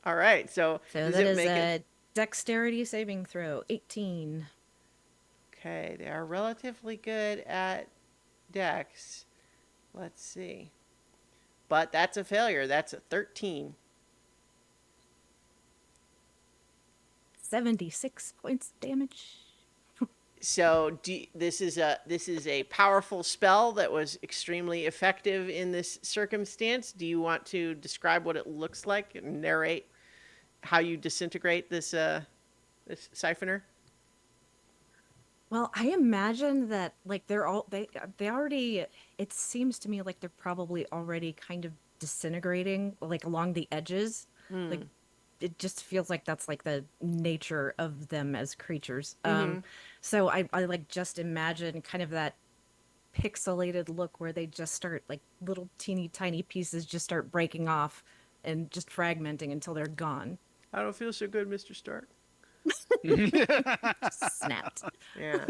All right. So So that is a dexterity saving throw, 18. Okay, they are relatively good at dex. Let's see. But that's a failure. That's a 13. 76 points of damage. So this is a powerful spell that was extremely effective in this circumstance. Do you want to describe what it looks like and narrate how you disintegrate this this siphoner? Well, I imagine that like they already, it seems to me like they're probably already kind of disintegrating like along the edges. Like it just feels like that's like the nature of them as creatures. So I like just imagine kind of that pixelated look where they just start like little teeny tiny pieces just start breaking off and just fragmenting until they're gone. I don't feel so good, Mr. Stark. Snapped. Yeah.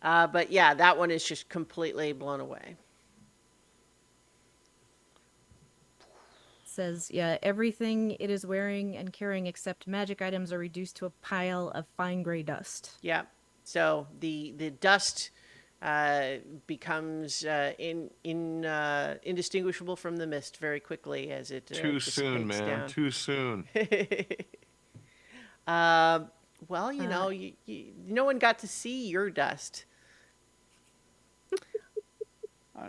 But yeah, that one is just completely blown away. Says, yeah, everything it is wearing and carrying except magic items are reduced to a pile of fine gray dust. Yeah. So the dust becomes indistinguishable from the mist very quickly as it Too soon, dissipates man. down. Too soon. Well, you know, no one got to see your dust.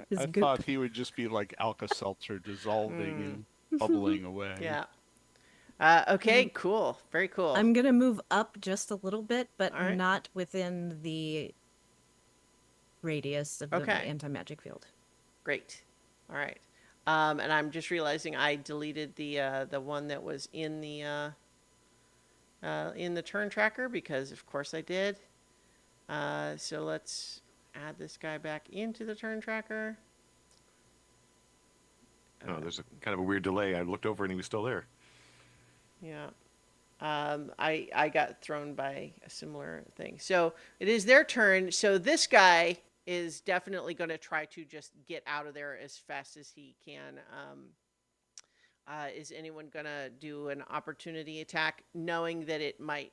His I goop. thought he would just be like Alka-Seltzer dissolving and bubbling away. Yeah. Okay, cool. Very cool. I'm gonna move up just a little bit, but All right. not within the radius of the Okay. anti-magic field. Great. All right. And I'm just realizing I deleted the one that was in the turn tracker because of course I did. So let's add this guy back into the turn tracker. Oh, there's a kind of a weird delay. I looked over and he was still there. Yeah. I got thrown by a similar thing. So it is their turn. So this guy is definitely going to try to just get out of there as fast as he can. Is anyone going to do an opportunity attack knowing that it might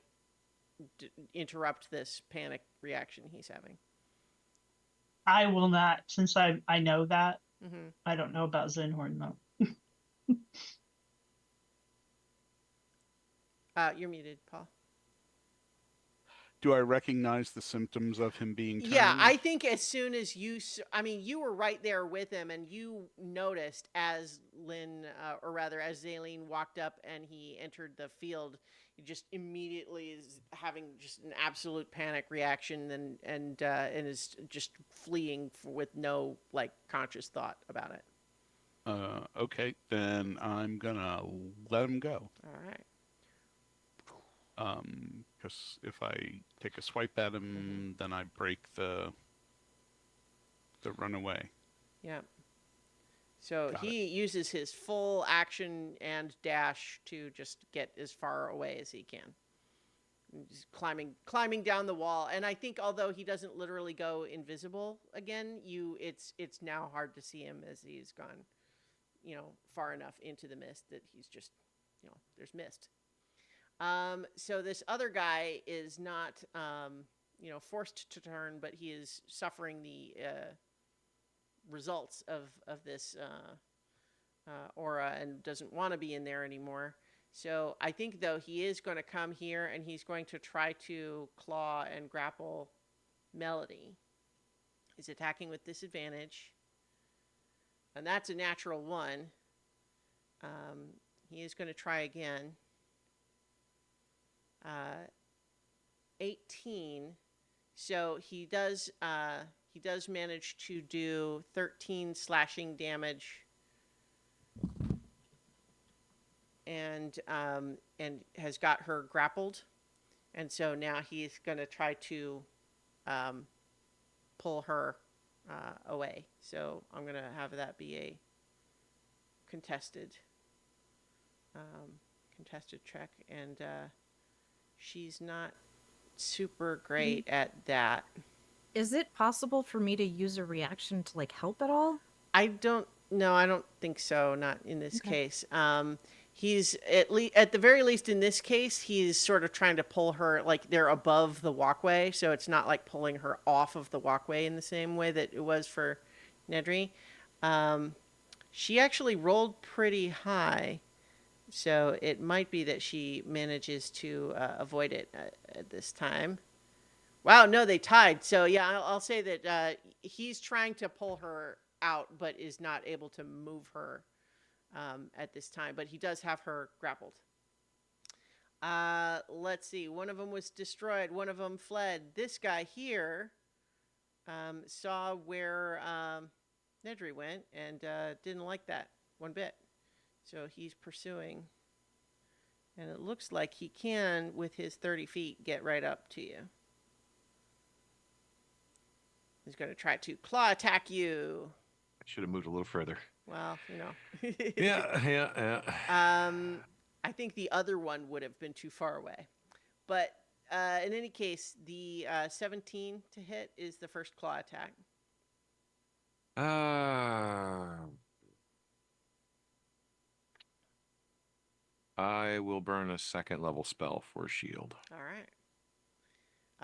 interrupt this panic reaction he's having. I will not, since I know that. Hmm. I don't know about Zenhorn though. You're muted, Paul. Do I recognize the symptoms of him being Yeah, turned? I think as soon as I mean, you were right there with him, and you noticed as Lynn, or rather as Zaleen walked up and he entered the field, he just immediately is having just an absolute panic reaction and is just fleeing with no like conscious thought about it. Okay, then I'm gonna let him go. All right. Because if I take a swipe at him, then I break the runaway. Yeah. So Got he uses his full action and dash to just get as far away as he can. Just climbing down the wall. And I think although he doesn't literally go invisible again, it's now hard to see him as he's gone, far enough into the mist that he's just, there's mist. So this other guy is not, forced to turn, but he is suffering the results of this aura and doesn't want to be in there anymore. So I think, though, he is going to come here and he's going to try to claw and grapple Melody. He's attacking with disadvantage. And that's a natural 1. He is going to try again. 18. So he does manage to do 13 slashing damage, and has got her grappled, and so now he's going to try to pull her away. So I'm going to have that be a contested check, and she's not super great at that. Is it possible for me to use a reaction to like help at all? I don't think so. Not in this Okay. case. He's at the very least in this case, he's sort of trying to pull her, like they're above the walkway, so it's not like pulling her off of the walkway in the same way that it was for Nedry. She actually rolled pretty high, so it might be that she manages to avoid it at this time. Wow, no, they tied. So yeah, I'll say that he's trying to pull her out, but is not able to move her at this time. But he does have her grappled. Let's see. One of them was destroyed. One of them fled. This guy here saw where Nedry went and didn't like that one bit. So he's pursuing. And it looks like he can, with his 30 feet, get right up to you. He's going to try to claw attack you. I should have moved a little further. Well, Yeah. I think the other one would have been too far away. But in any case, the 17 to hit is the first claw attack. I will burn a 2nd level spell for shield. All right.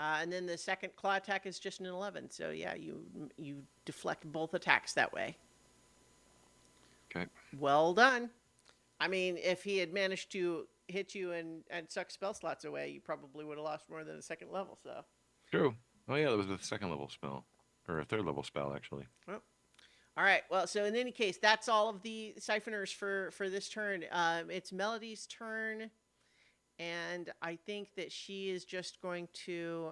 And then the second claw attack is just an 11. So yeah, you deflect both attacks that way. Okay. Well done. I mean, if he had managed to hit you and suck spell slots away, you probably would have lost more than a 2nd level. So. True. Oh yeah, that was a 2nd level spell, or a 3rd level spell actually. Well, all right. Well, so in any case, that's all of the siphoners for this turn. It's Melody's turn. And I think that she is just going to,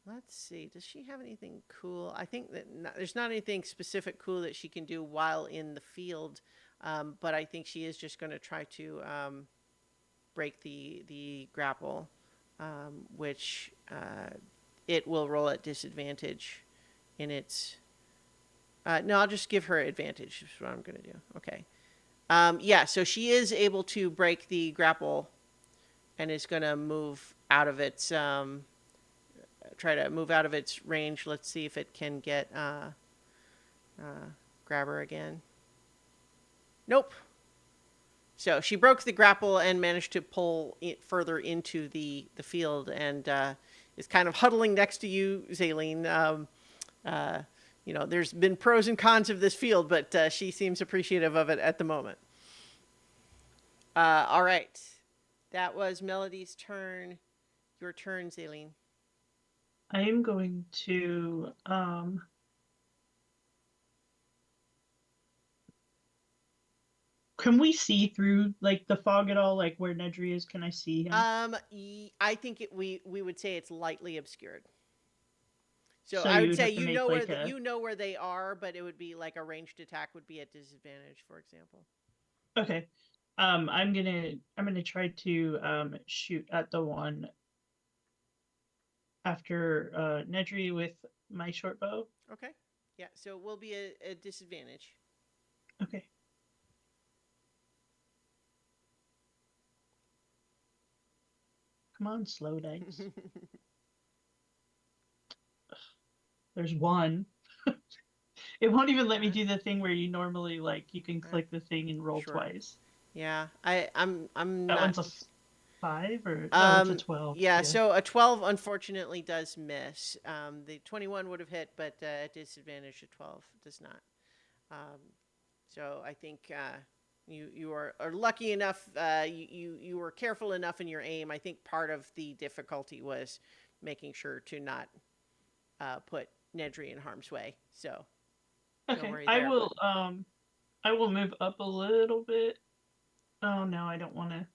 let's see, does she have anything cool? I think that there's not anything specific cool that she can do while in the field, but I think she is just going to try to break the grapple, which it will roll at disadvantage in its... no, I'll just give her advantage is what I'm going to do. Okay. Yeah, so she is able to break the grapple and is going to move out of its, try to move out of its range. Let's see if it can get, grab her again. Nope. So she broke the grapple and managed to pull it further into the field, and is kind of huddling next to you, Zaleen. There's been pros and cons of this field, but she seems appreciative of it at the moment. All right. That was Melody's turn. Your turn, Zaleen. I am going to can we see through like the fog at all? Like where Nedry is? Can I see him? I think we would say it's lightly obscured. So So I you would would say have to you make know like you know where they are, but it would be like a ranged attack would be at disadvantage, for example. Okay. I'm gonna try to shoot at the one after Nedry with my short bow. Okay. Yeah. So it will be a disadvantage. Okay. Come on, slow dice. There's one. It won't even let me do the thing where you normally like you can click the thing and roll Sure. twice. Yeah. I'm That not. one's a 5 or no, it's a 12. Yeah, so a 12 unfortunately does miss. The 21 would have hit, but at disadvantage, a 12 does not. So I think you are lucky enough. You were careful enough in your aim. I think part of the difficulty was making sure to not put Nedry in harm's way. So Okay. worry I there, will I will move up a little bit. Oh no, I don't want to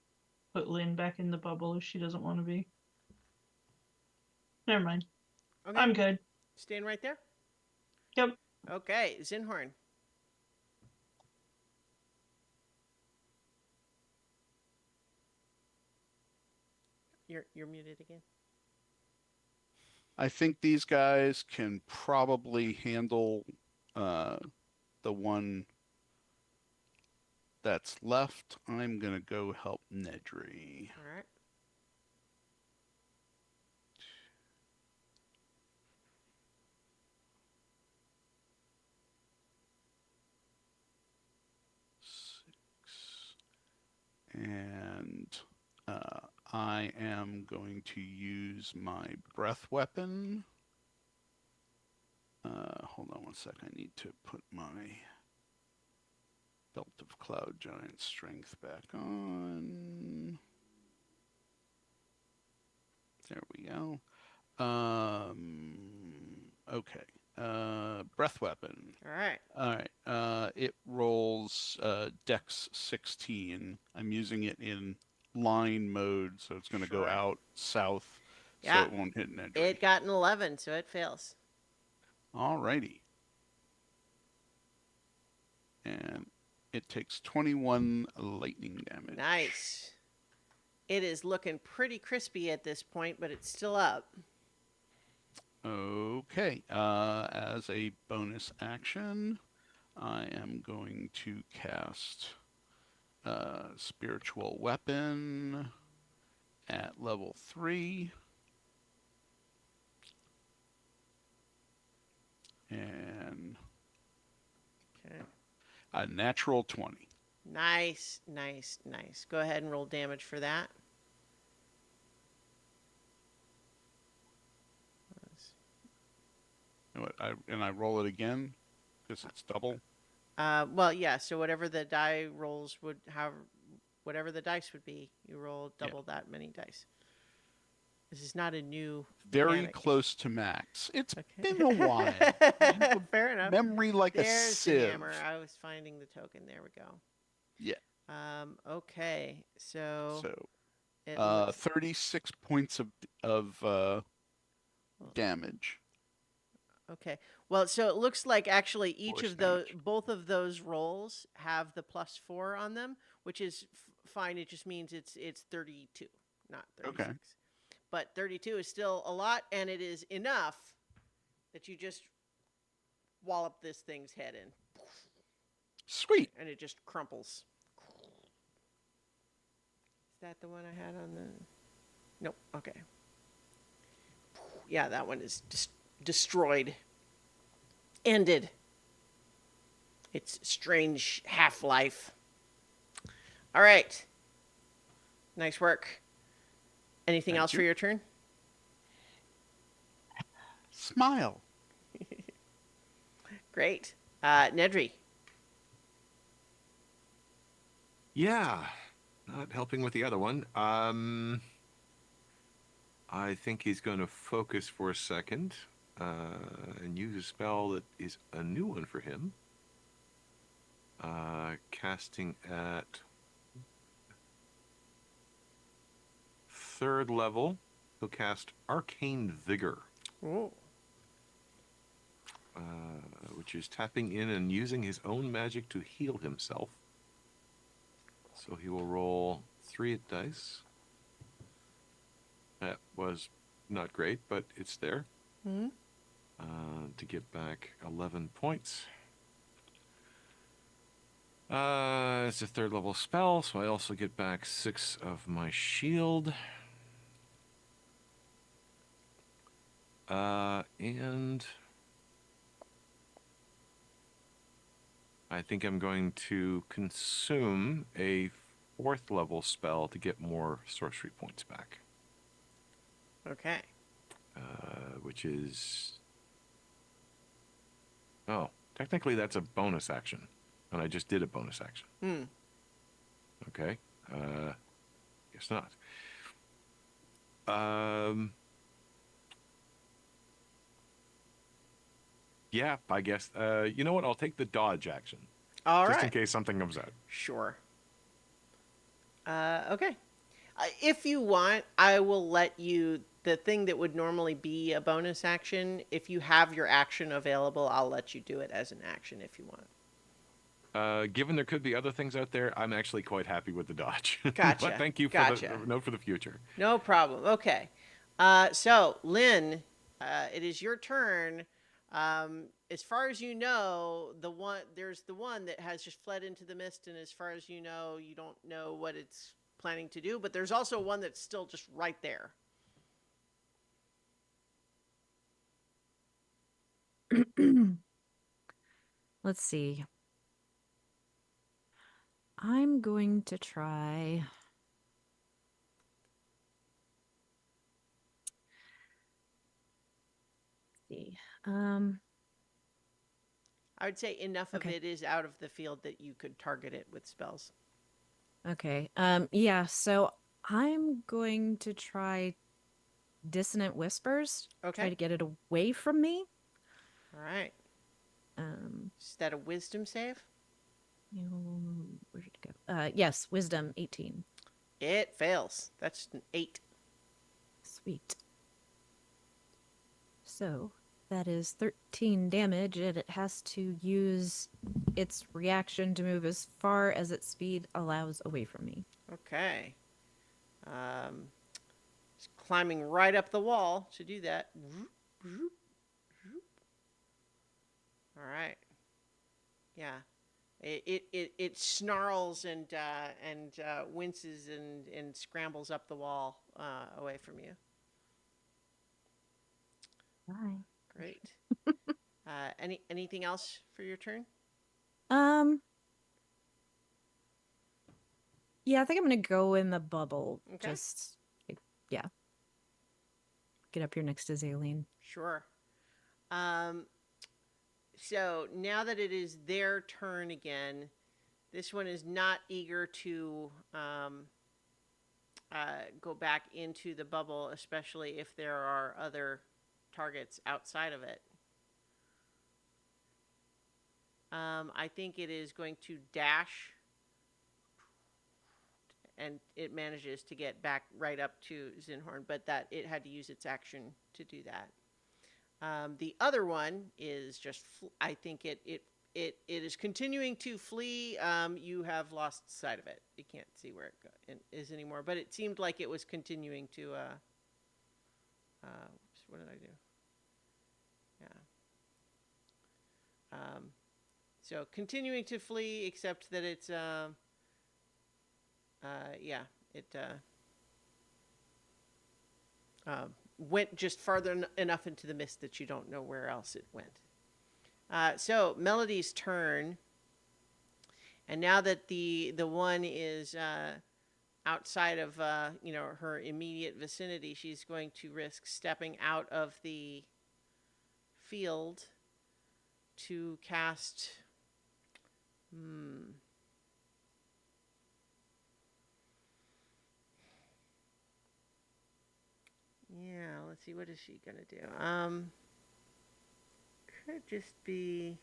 put Lynn back in the bubble if she doesn't want to be. Never mind. okay, I'm good. staying right there. Yep. Okay, Zinhorn. You're muted again. I think these guys can probably handle the one that's left. I'm gonna go help Nedry. All right. And I am going to use my breath weapon. Hold on one sec. I need to put my Belt of Cloud Giant Strength back on. There we go. Okay. Breath weapon. All right. All right. It rolls Dex 16. I'm using it in line mode, so it's going to go Sure. out south, Yeah. so it won't hit Nedry. It got an 11, so it fails. All righty. And it takes 21 lightning damage. Nice. It is looking pretty crispy at this point, but it's still up. Okay. As a bonus action, I am going to cast Spiritual Weapon at level 3. And Okay. a natural 20. Nice, nice, nice. Go ahead and roll damage for that. And I roll it again because it's double. Well, yeah. So whatever the die rolls would have, whatever the dice would be, you roll double that many dice. This is not a new. Very mechanic. close to max. It's Okay. been a while. Fair enough. Memory like a There's the sieve. hammer. I was finding the token. There we go. Yeah. Okay. So. So, it looks- 36 points of damage. Okay. Well, so it looks like actually each Force of those, damage. both of those rolls have the +4 on them, which is fine. It just means it's 32, not 36. Okay. But 32 is still a lot, and it is enough that you just wallop this thing's head in, Sweet. and it just crumples. Is that the one I had on the? Nope. Okay. Yeah, that one is destroyed. Ended. Its strange half-life. All right. Nice work. Anything Thank else you. for your turn? Smile. Great. Nedry. Yeah, not helping with the other one. I think he's going to focus for a second and use a spell that is a new one for him. Casting at 3rd level, he'll cast Arcane Vigor, Ooh. which is tapping in and using his own magic to heal himself. So he will roll 3 dice. That was not great, but it's there. Hmm. To get back 11 points. It's a 3rd level spell, so I also get back 6 of my shield. And I think I'm going to consume a 4th level spell to get more sorcery points back. Okay. Which is... Oh, technically that's a bonus action. And I just did a bonus action. Hmm. Okay. Guess not. Yeah, I guess. You know what? I'll take the dodge action. All just right. in case something comes out. Sure. Okay. If you want, I will let you. The thing that would normally be a bonus action, if you have your action available, I'll let you do it as an action if you want. Given there could be other things out there, I'm actually quite happy with the dodge. Gotcha. But thank you for Gotcha. the note for the future. No problem. Okay. So, Lynn, it is your turn. As far as you know, there's the one that has just fled into the mist, and as far as you don't know what it's planning to do, but there's also one that's still just right there. Let's see. I'm going to try. See. I would say enough of Okay. it is out of the field that you could target it with spells. Okay. Yeah, so I'm going to try Dissonant Whispers. Try Okay. to get it away from me. All right. Um, Is that a wisdom save? where did it go? Yes, Wisdom 18. It fails. That's an 8. Sweet. So that is 13 damage, and it has to use its reaction to move as far as its speed allows away from me. Okay. It's climbing right up the wall to do that. All right. Yeah. It snarls and winces and scrambles up the wall away from you. Bye. Great. Anything else for your turn? Yeah, I think I'm gonna go in the bubble. Okay. Just, yeah. Get up here next to Zaleen. Sure. So now that it is their turn again, this one is not eager to go back into the bubble, especially if there are other targets outside of it. I think it is going to dash, and it manages to get back right up to Zinhorn, but that it had to use its action to do that. The other one is just, I think it is continuing to flee. You have lost sight of it. You can't see where it is anymore, but it seemed like it was continuing to, what did I do? Yeah. So continuing to flee, except that it's, yeah, it, went just farther enough into the mist that you don't know where else it went. So Melody's turn, And now that the one is outside of her immediate vicinity, she's going to risk stepping out of the field to cast. Yeah, let's see. What is she gonna do? Could just be.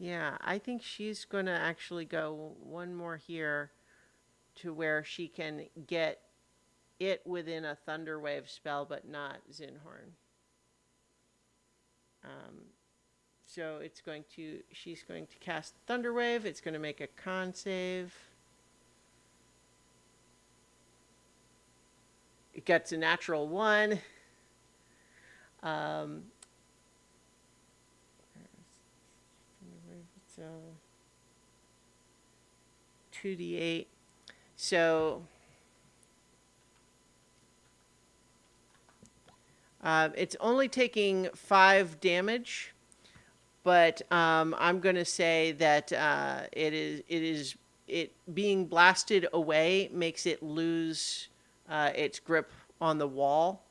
Yeah, I think she's going to actually go one more here to where she can get it within a Thunderwave spell, but not Zinhorn. So she's going to cast Thunderwave. It's going to make a con save. It gets a natural 1. So 2d8. So it's only taking 5 damage, but I'm going to say that it being blasted away makes it lose its grip on the wall.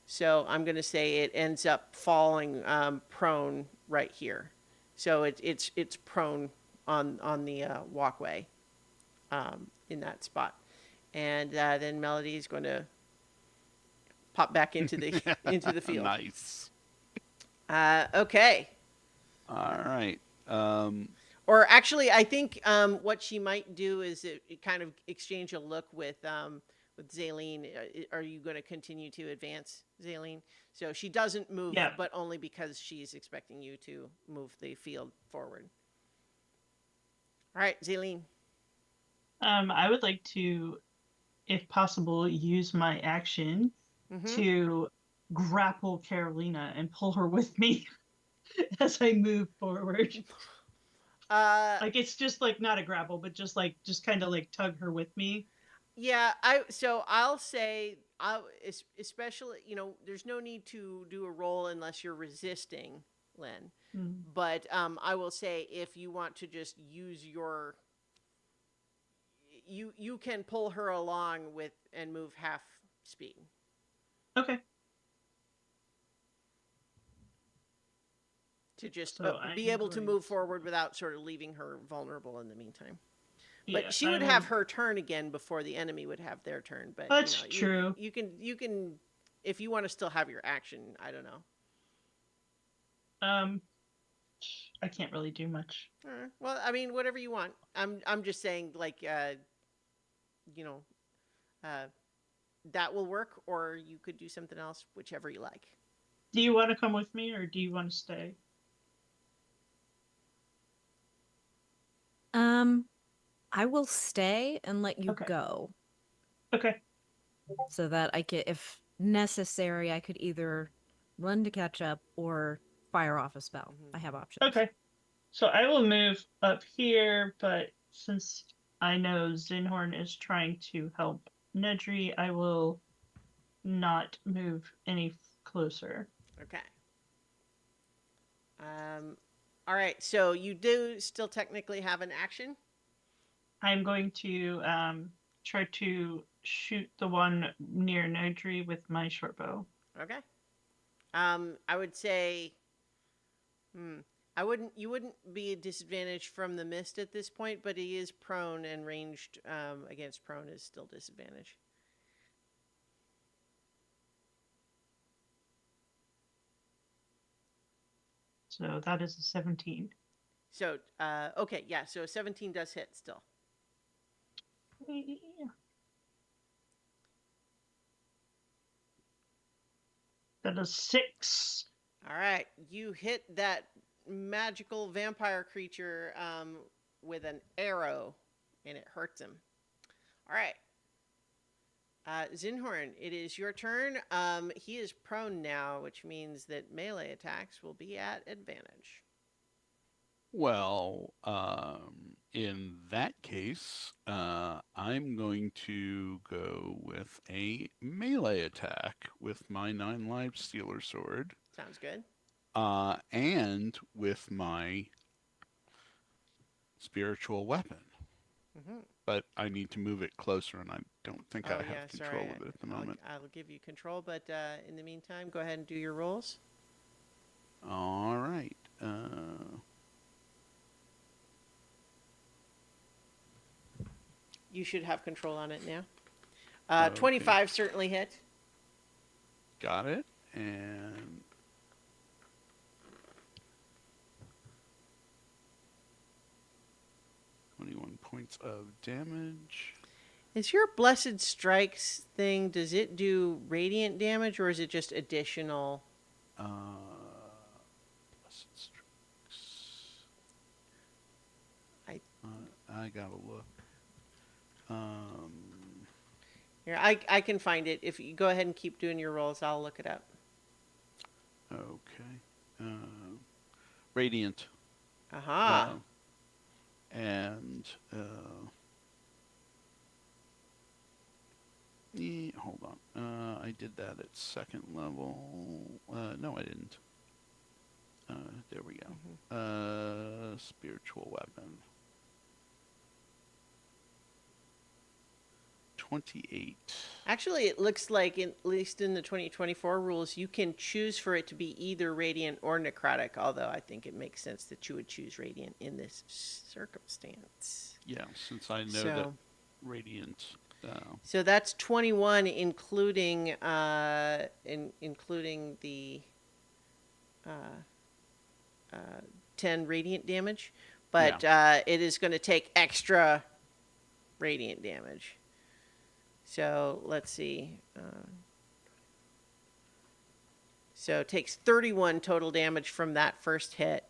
So I'm going to say it ends up falling prone right here. So it's prone on the walkway in that spot, and then Melody is going to pop back into the field. Nice. Okay. All right. Or actually, I think what she might do is it kind of exchange a look with Zaleen. Are you going to continue to advance, Zaleen? So she doesn't move, Yeah. but only because she's expecting you to move the field forward. All right, Zaleen. I would like to, if possible, use my action to grapple Carolina and pull her with me as I move forward. Like it's just like not a grapple, but just kind of like tug her with me. Yeah, I'll say especially, there's no need to do a roll unless you're resisting, Lynn. But I will say if you want to just use you can pull her along with and move half speed. Okay. To just So be I'm able to going move forward without sort of leaving her vulnerable in the meantime. Yeah, But she would have her turn again before the enemy would have their turn. But That's true. You can, if you want to still have your action. I don't know. I can't really do much. Well, I mean, whatever you want. I'm just saying, like, that will work, or you could do something else, whichever you like. Do you want to come with me, or do you want to stay? I will stay and let you Okay. go Okay. so that I could, if necessary, I could either run to catch up or fire off a spell. I have options. Okay. So I will move up here, but since I know Zinhorn is trying to help Nedry, I will not move any closer. Okay. All right. So you do still technically have an action. I'm going to try to shoot the one near Nedry with my short bow. Okay. I would say, you wouldn't be disadvantaged from the mist at this point, but he is prone, and ranged against prone is still disadvantage. So that is a 17. So, okay, yeah, so 17 does hit still. That is 6. All right, you hit that magical vampire creature with an arrow, and it hurts him. All right. Zinhorn, it is your turn. He is prone now, which means that melee attacks will be at advantage. Well, in that case, I'm going to go with a melee attack with my 9 live Stealer Sword, Sounds good. and with my spiritual weapon. Hmm. But I need to move it closer, and I don't think Oh I yeah, have sorry. control of it at the moment. I'll give you control, but in the meantime, go ahead and do your rolls. All right. You should have control on it now. Okay. 25 certainly hit. Got it. And 21 points of damage. Is your Blessed Strikes thing, does it do radiant damage or is it just additional? Uh, Blessed Strikes. I- I gotta look. Here, I can find it. If you go ahead and keep doing your rolls, I'll look it up. Okay. Radiant. Aha. And hold on. I did that at second level. No, I didn't. There we go. Spiritual weapon. 28. Actually, it looks like, at least in the 2024 rules, you can choose for it to be either radiant or necrotic, although I think it makes sense that you would choose radiant in this circumstance. Yeah, since I know that So, radiant. so that's 21, including including the 10 radiant damage, but it is going to take extra radiant damage. So let's see. So it takes 31 total damage from that first hit.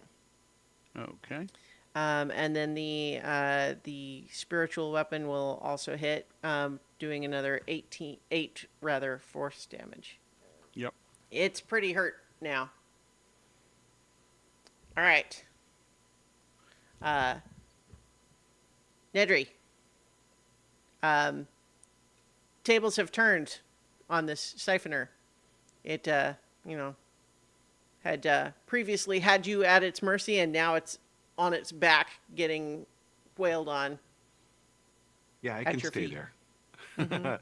Okay. And then the spiritual weapon will also hit, doing another 8 force damage. Yep. It's pretty hurt now. All right. Nedry. Tables have turned on this siphoner. It, had previously had you at its mercy, and now it's on its back getting wailed on. Yeah, I At can your stay feet. there.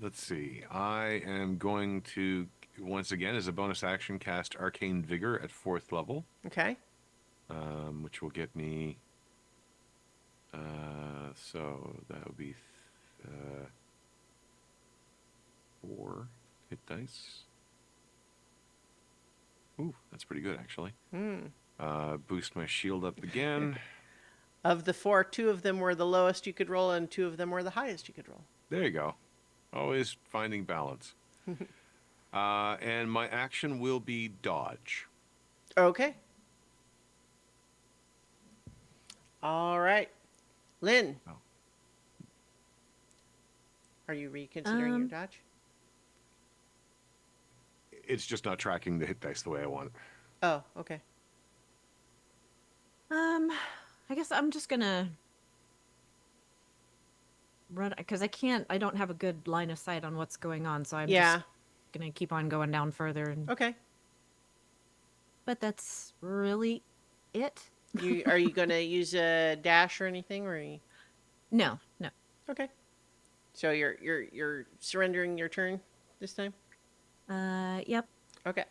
Let's see. I am going to, once again, as a bonus action, cast Arcane Vigor at 4th level, Okay. which will get me. So that would be 4 hit dice. Ooh, that's pretty good, actually. Boost my shield up again. Of the 4, 2 of them were the lowest you could roll, and 2 of them were the highest you could roll. There you go. Always finding balance. And my action will be dodge. Okay. All right. Lynn. Oh. Are you reconsidering your dodge? It's just not tracking the hit dice the way I want it. Oh, okay. I guess I'm just gonna run because I don't have a good line of sight on what's going on, so I'm Yeah. just gonna keep on going down further. And Okay. but that's really it. Are you going to use a dash or anything, or are you... No. Okay. So you're surrendering your turn this time? Yep. Okay.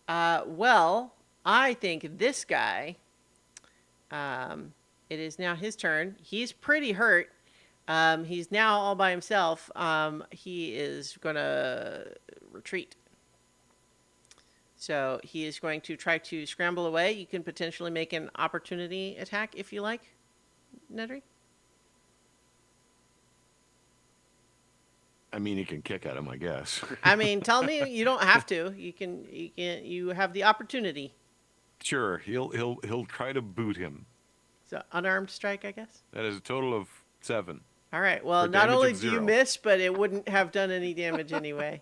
Well, I think this guy, it is now his turn. He's pretty hurt. He's now all by himself. He is going to retreat. So he is going to try to scramble away. You can potentially make an opportunity attack if you like, Nedry. I mean, you can kick at him, I guess. I mean, tell me you don't have to. You have the opportunity. Sure, he'll try to boot him. So unarmed strike, I guess. That is a total of 7. All right. Well, For not damage only of do you 0. miss, but it wouldn't have done any damage anyway.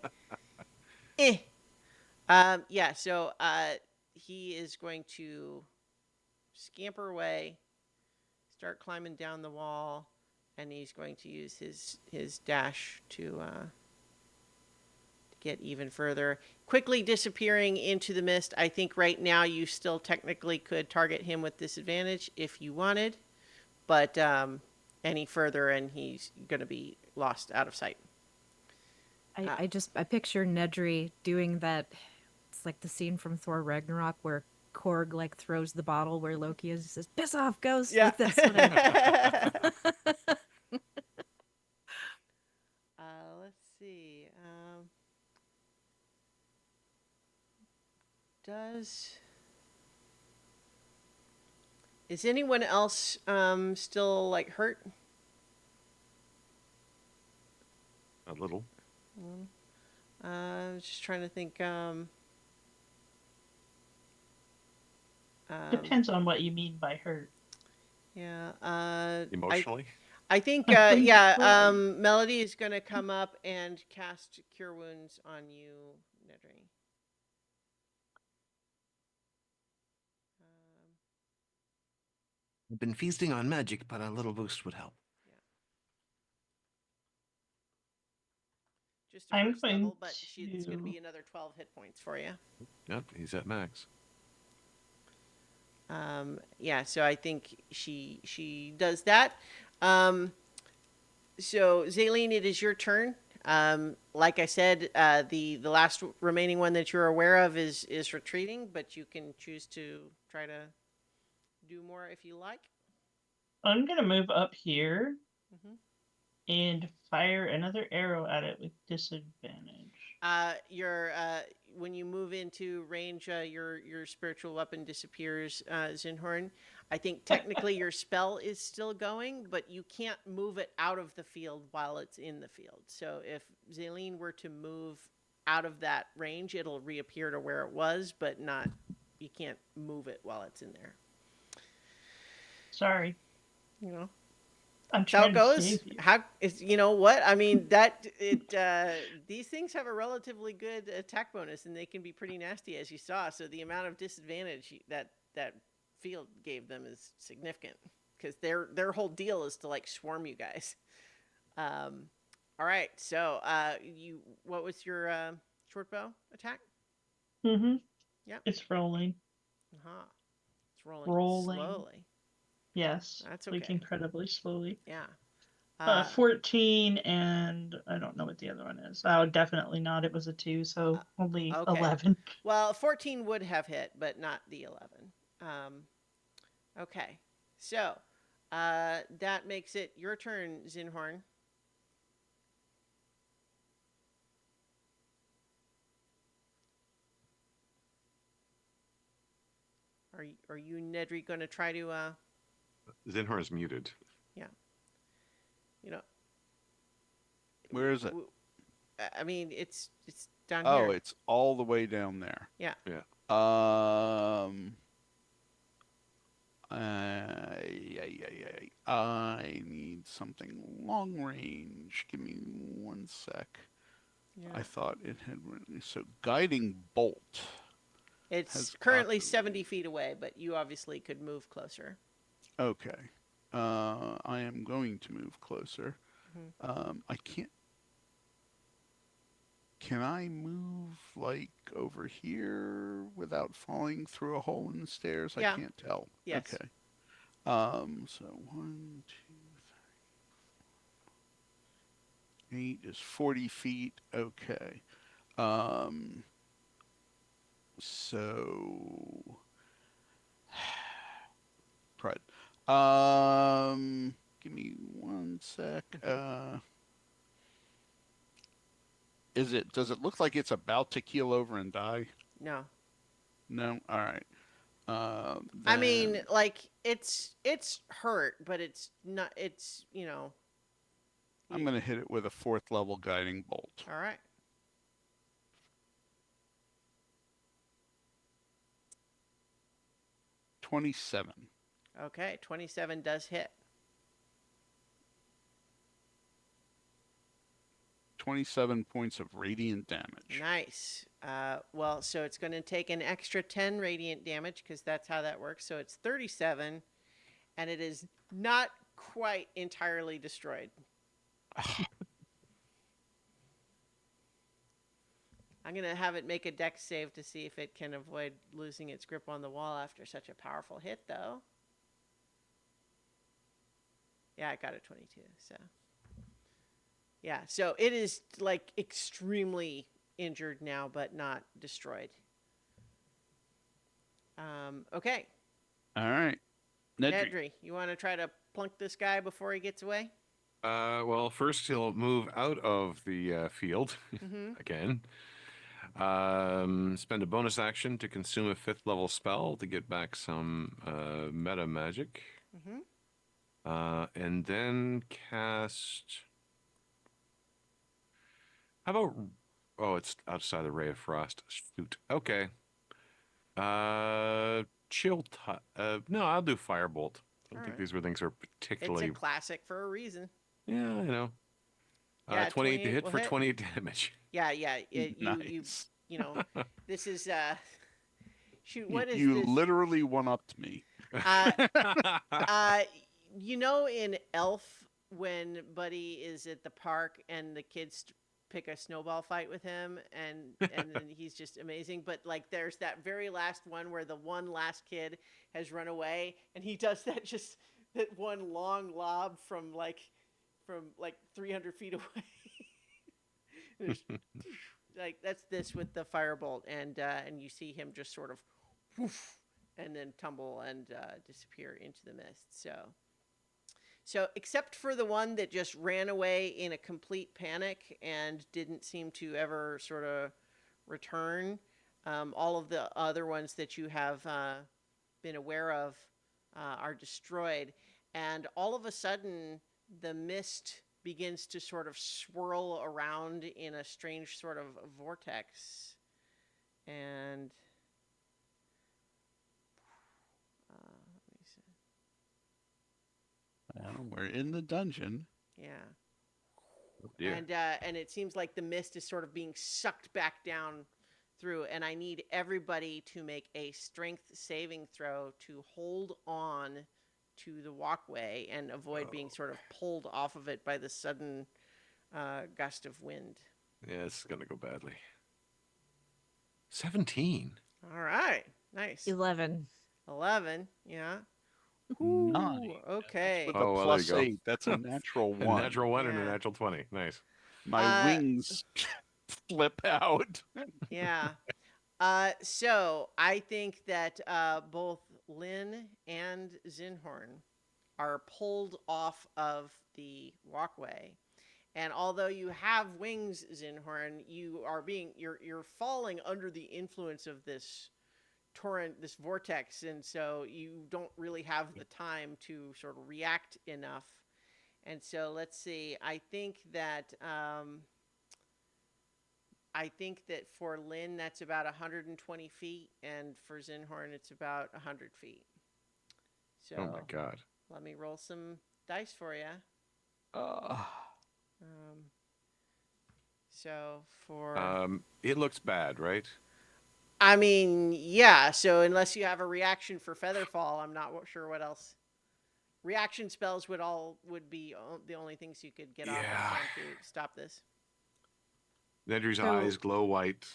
Yeah. So he is going to scamper away, start climbing down the wall, and he's going to use his dash to get even further, quickly disappearing into the mist. I think right now you still technically could target him with disadvantage if you wanted, but any further and he's going to be lost out of sight. I picture Nedry doing that. It's like the scene from Thor Ragnarok where Korg like throws the bottle where Loki is, says, "Piss off, ghost!" Yeah. Like that's what I. Let's see. Is anyone else still like hurt? A little. I was just trying to think. Depends on what you mean by hurt. Yeah. Emotionally. I think, Right. yeah, Melody is going to come up and cast Cure Wounds on you, Nedry. I've been feasting on magic, but a little boost would help. Just a I'm first going level, but it's going to to- be another 12 hit points for you. Yep, he's at max. Yeah, so I think she does that. So Zaleen, it is your turn. Like I said, the last remaining one that you're aware of is retreating, but you can choose to try to do more if you like. I'm gonna move up here Mhm. and fire another arrow at it with disadvantage. Your when you move into range, your spiritual weapon disappears, Zinhorn. I think technically your spell is still going, but you can't move it out of the field while it's in the field. So if Zaleen were to move out of that range, it'll reappear to where it was, but not. You can't move it while it's in there. Sorry, You know. I'm That's how trying it to goes. save you. How is you know what I mean? That it these things have a relatively good attack bonus, and they can be pretty nasty, as you saw. So the amount of disadvantage that field gave them is significant because their whole deal is to like swarm you guys. All right, so what was your short bow attack? Mm-hmm. Yep. It's rolling. Uh-huh. It's rolling slowly. Yes. That's Like okay. incredibly slowly. Yeah. 14 and I don't know what the other one is. Oh, definitely not. It was a 2, so only okay. 11. Well, 14 would have hit, but not the 11. Okay. So, that makes it your turn, Zinhorn. Are you Nedry going to try to Zinhor is muted. you know, Where is it? I mean, it's down Oh, here. it's all the way down there. Yeah. Yeah. I need something long range. Give me 1 sec. Yeah. I thought it had so guiding bolt. It's has currently got the 70 feet away, but you obviously could move closer. Okay. I am going to move closer. I can't. Can I move like over here without falling through a hole in the stairs? Yeah. I can't tell. Yes. Okay. So 1, 2, 3, 8 is 40 feet. Okay. So pride. Give me 1 sec. Does it look like it's about to keel over and die? No. No? All right. I mean, Then- like it's hurt, but it's not. It's I'm going to hit it with a 4th level guiding bolt. All right. $27. Okay, 27 does hit. 27 points of radiant damage. Nice. Well, so it's going to take an extra 10 radiant damage because that's how that works. So it's 37, and it is not quite entirely destroyed. I'm going to have it make a dex save to see if it can avoid losing its grip on the wall after such a powerful hit, though. Yeah, I got a 22, so. Yeah, so it is, like, extremely injured now, but not destroyed. Okay. All right. Nedry. Nedry, you want to try to plunk this guy before he gets away? Well, first he'll move out of the field again. Spend a bonus action to consume a 5th level spell to get back some meta magic. And then cast. How about? Oh, it's outside the ray of frost. Shoot. Okay. Chill. No, I'll do firebolt. I don't think Alright. these things are It's particularly. a classic for a reason. Yeah, I know. Yeah, 28 to 28 hit will for hit. 28 damage. Yeah, yeah. Nice. You know, this is shoot. You, What is you this? literally one-upped me. You know, in Elf, when Buddy is at the park and the kids pick a snowball fight with him, and then he's just amazing. But like, there's that very last one where the one last kid has run away, and he does that one long lob from like 300 feet away. There's- like that's this with the firebolt, and you see him just sort of woof, and then tumble and disappear into the mist. So except for the one that just ran away in a complete panic and didn't seem to ever sort of return, all of the other ones that you have been aware of are destroyed. And all of a sudden, the mist begins to sort of swirl around in a strange sort of vortex. And let me see. Well, we're in the dungeon. Yeah. Yeah. And it seems like the mist is sort of being sucked back down through, and I need everybody to make a strength saving throw to hold on to the walkway and avoid being sort of pulled off of it by the sudden gust of wind. Yeah, it's gonna go badly. 17. All right. Nice. 11. 11. Yeah. Nine. Ooh, okay. With Oh, a well, plus there you go. 8. That's a natural A 1. natural 1 and a Yeah. natural 20. Nice. My wings flip out. Yeah. So I think that both Lynn and Zinhorn are pulled off of the walkway. And although you have wings, Zinhorn, you're falling under the influence of this torrent, this vortex, and so you don't really have the time to sort of react enough. And so let's see. I think that for Lynn, that's about 120 feet, and for Zinhorn, it's about 100 feet. So Oh my god. let me roll some dice for you. So for It looks bad, right? I mean, yeah. So unless you have a reaction for Featherfall, I'm not sure what else. Reaction spells would be the only things you could get off in Yeah. time to stop this. Nedry's So- eyes glow white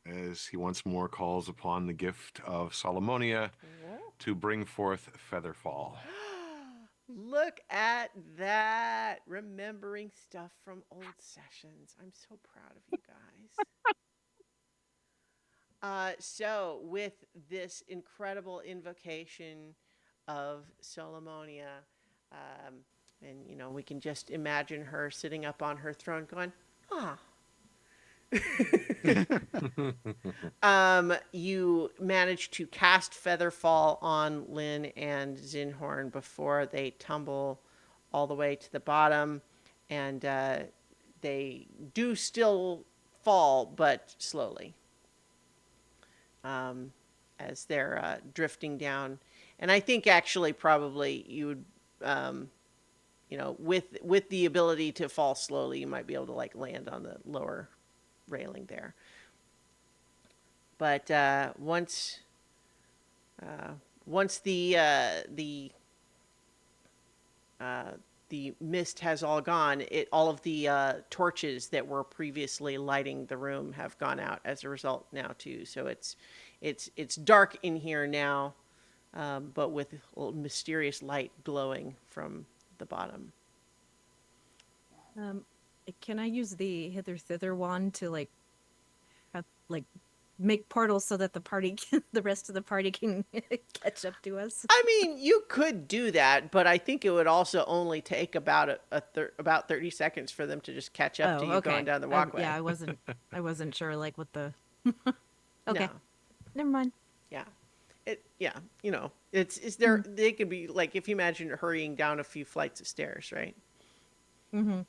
as he once more calls upon the gift of Solomonia to bring forth Featherfall. Look at that. Remembering stuff from old sessions. I'm so proud of you guys. So, with this incredible invocation of Solomonia, and, we can just imagine her sitting up on her throne going, ah. You manage to cast Featherfall on Lynn and Zinhorn before they tumble all the way to the bottom, and they do still fall, but slowly, as they're drifting down. And I think actually probably you would you know, with the ability to fall slowly, you might be able to like land on the lower railing there. But once the mist has all gone, all of the torches that were previously lighting the room have gone out as a result now too. So it's dark in here now, but with a little mysterious light glowing from the bottom. Um, can I use the hither thither wand to like have, like make portals so that the rest of the party can catch up to us? I mean, you could do that, but I think it would also only take about about 30 seconds for them to just catch up to you going down the walkway. Yeah, I wasn't sure like what the. Okay, No. never mind. Yeah. You know, it's there. They could be like, if you imagine hurrying down a few flights of stairs, right? Mm-hmm.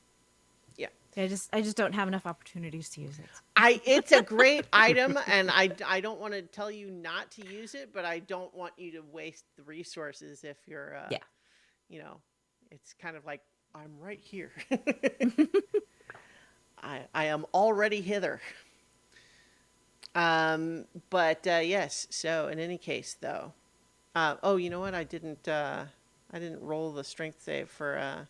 Yeah. I just don't have enough opportunities to use it. It's a great item, and I don't want to tell you not to use it, but I don't want you to waste the resources if you're, Yeah. you know, it's kind of like, I'm right here. I am already hither. But yes. So in any case, though, oh, you know what? I didn't roll the strength save for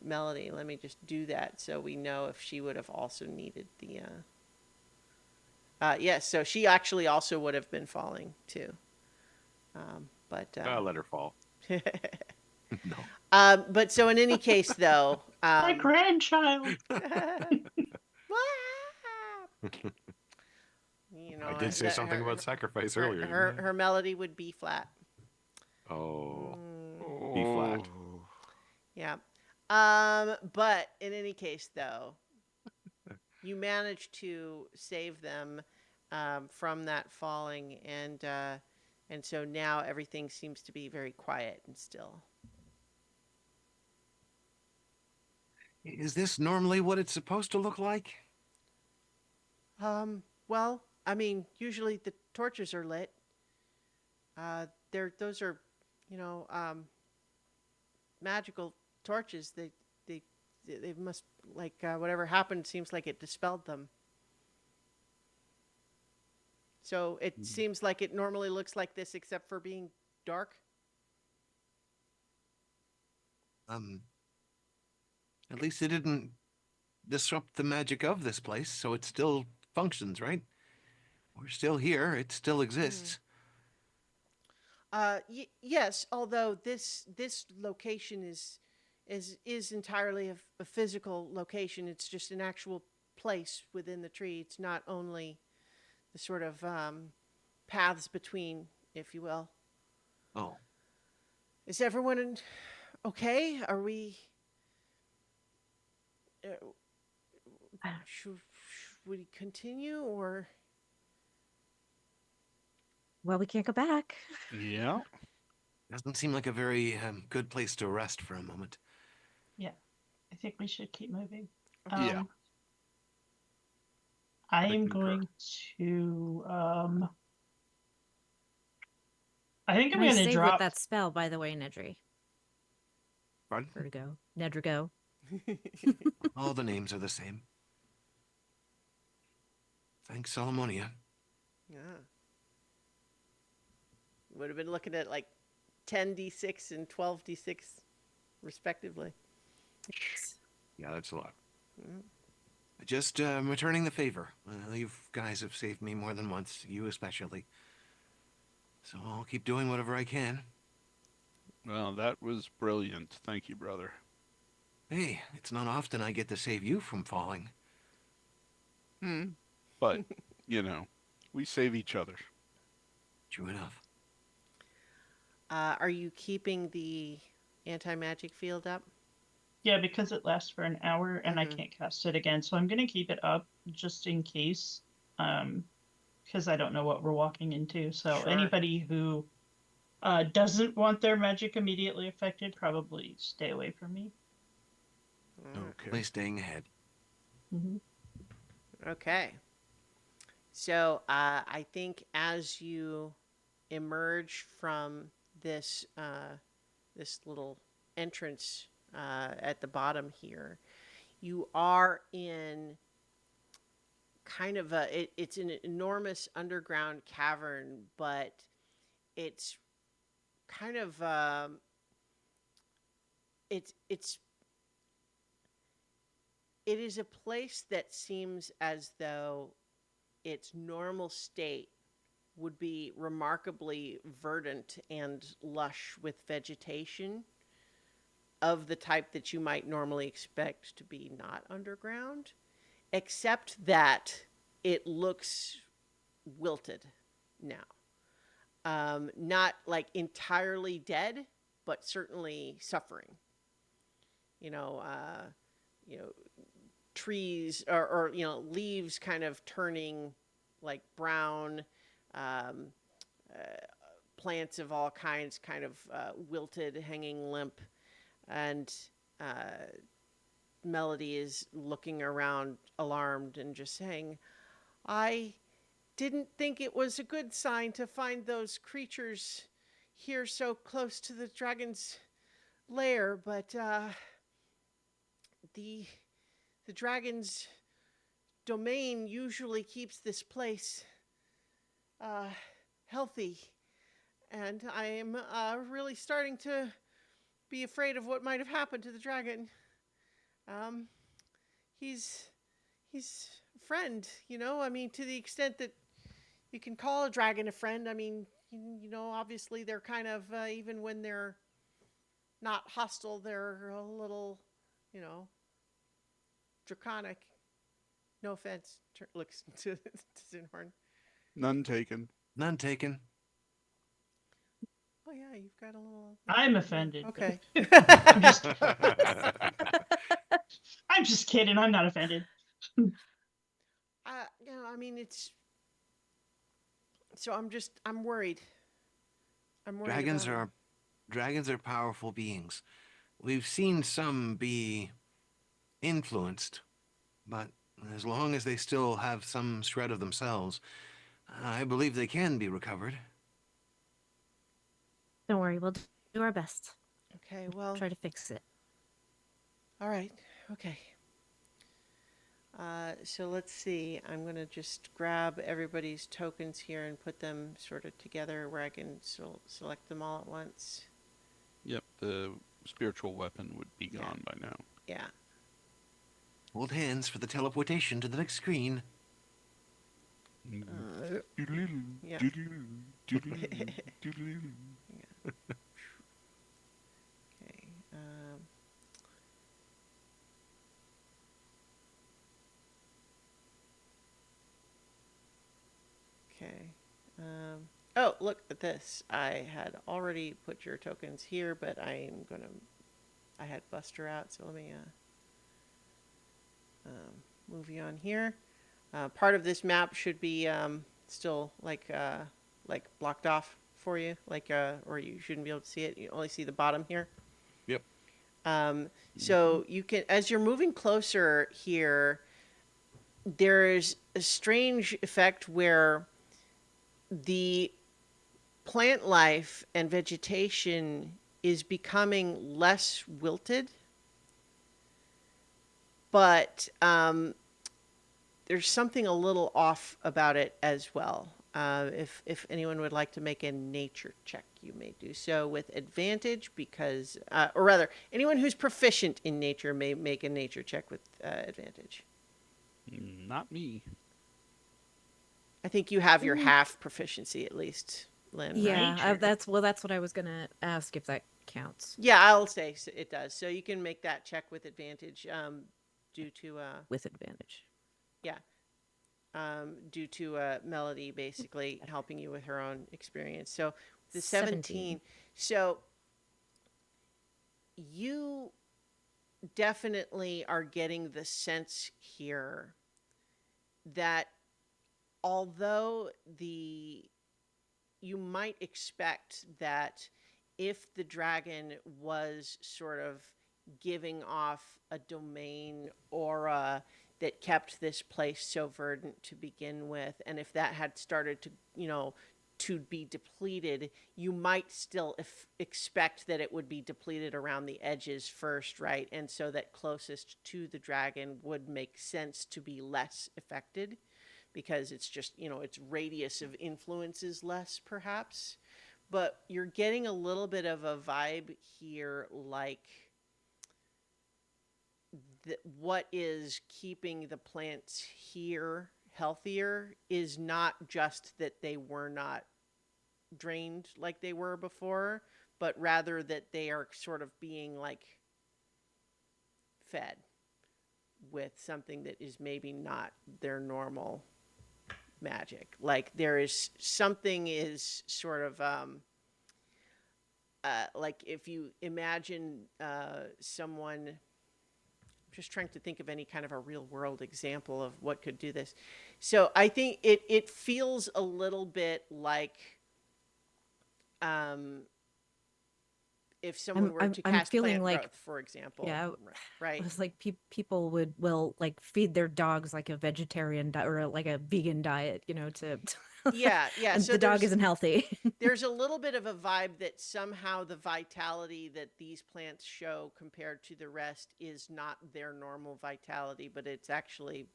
Melody. Let me just do that so we know if she would have also needed the. Yes. So she actually also would have been falling too. But Let her fall. No. But so in any case, though, My grandchild. you know, I did say something about sacrifice earlier. Her melody would be flat. Oh. B flat. Yeah. But in any case, though, you managed to save them from that falling, and so now everything seems to be very quiet and still. Is this normally what it's supposed to look like? Well, I mean, usually the torches are lit. Those are, you know, magical torches. They must, like, whatever happened seems like it dispelled them. So it seems like it normally looks like this, except for being dark. At least it didn't disrupt the magic of this place, so it still functions, right? We're still here. It still exists. Yes, although this location is entirely a physical location. It's just an actual place within the tree. It's not only the sort of paths between, if you will. Oh. Is everyone okay? Are we? Should we continue or? Well, we can't go back. Yeah. Doesn't seem like a very good place to rest for a moment. Yeah, I think we should keep moving. Yeah. I am concur. going to. I think I'm Nice going to save drop. with that spell, by the way, Nedry. Pardon? Vertigo. Nedrigo. All the names are the same. Thanks, Solomonia. Yeah. Would have been looking at like 10d6 and 12d6 respectively. Yeah, that's a lot. Just returning the favor. You guys have saved me more than once, you especially. So I'll keep doing whatever I can. Well, that was brilliant. Thank you, brother. Hey, it's not often I get to save you from falling. But, we save each other. True enough. Are you keeping the anti-magic field up? Yeah, because it lasts for an hour and I can't cast it again. So I'm going to keep it up just in case. Because I don't know what we're walking into. So Sure. anybody who doesn't want their magic immediately affected, probably stay away from me. Okay. Play staying ahead. Mm-hmm. Okay. So I think as you emerge from this this little entrance at the bottom here, you are in kind of it's an enormous underground cavern, but it's kind of it's it is a place that seems as though its normal state would be remarkably verdant and lush with vegetation of the type that you might normally expect to be not underground, except that it looks wilted now. Not like entirely dead, but certainly suffering. You know, you know, trees or leaves kind of turning like brown, um, plants of all kinds kind of wilted, hanging limp, and Melody is looking around alarmed and just saying, I didn't think it was a good sign to find those creatures here so close to the dragon's lair, but the the dragon's domain usually keeps this place uh, healthy, and I am really starting to be afraid of what might have happened to the dragon. Um, he's he's a friend, you know. I mean, to the extent that you can call a dragon a friend. I mean, obviously they're kind of even when they're not hostile, they're a little, you know, draconic. No offense, looks to Zinhorn. None taken. None taken. Oh yeah, you've got a little. I'm offended. Okay. I'm just I'm just kidding. I'm not offended. I mean, it's. So I'm worried. I'm worried. Dragons about are dragons are powerful beings. We've seen some be influenced, but as long as they still have some shred of themselves, I believe they can be recovered. Don't worry, we'll do our best. Okay. Well. Try to fix it. All right. Okay. So let's see. I'm going to just grab everybody's tokens here and put them sort of together where I can select them all at once. Yep, the spiritual weapon would be Yeah. gone by now. Yeah. Hold hands for the teleportation to the next screen. Yeah. Okay. Okay. Oh, look at this. I had already put your tokens here, but I had Buster out, so let me move you on here. Part of this map should be still like blocked off for you, or you shouldn't be able to see it. You only see the bottom here. Yep. So you can, as you're moving closer here, there's a strange effect where the plant life and vegetation is becoming less wilted, but there's something a little off about it as well. If anyone would like to make a nature check, you may do so with advantage because, or rather, anyone who's proficient in nature may make a nature check with advantage. Not me. I think you have your half proficiency at least, Lynn. Right? Yeah, Nature. that's what I was gonna ask if that counts Yeah, I'll say it does. So you can make that check with advantage due to with advantage. due to Melody basically helping you with her own experience. So the 17. So you definitely are getting the sense here that although you might expect that if the dragon was sort of giving off a domain aura that kept this place so verdant to begin with, and if that had started to to be depleted, you might still expect that it would be depleted around the edges first, right? And so that closest to the dragon would make sense to be less affected because it's just, its radius of influence is less, perhaps. But you're getting a little bit of a vibe here, like what is keeping the plants here healthier is not just that they were not drained like they were before, but rather that they are sort of being like fed with something that is maybe not their normal magic. Like there is something is sort of like if you imagine someone, just trying to think of any kind of a real world example of what could do this. So I think it feels a little bit like if someone were to I'm cast feeling plant like, growth, for example. yeah, Right. it was like people will like feed their dogs like a vegetarian or like a vegan diet, to Yeah. and So the dog isn't healthy. there's a little bit of a vibe that somehow the vitality that these plants show compared to the rest is not their normal vitality, but it's actually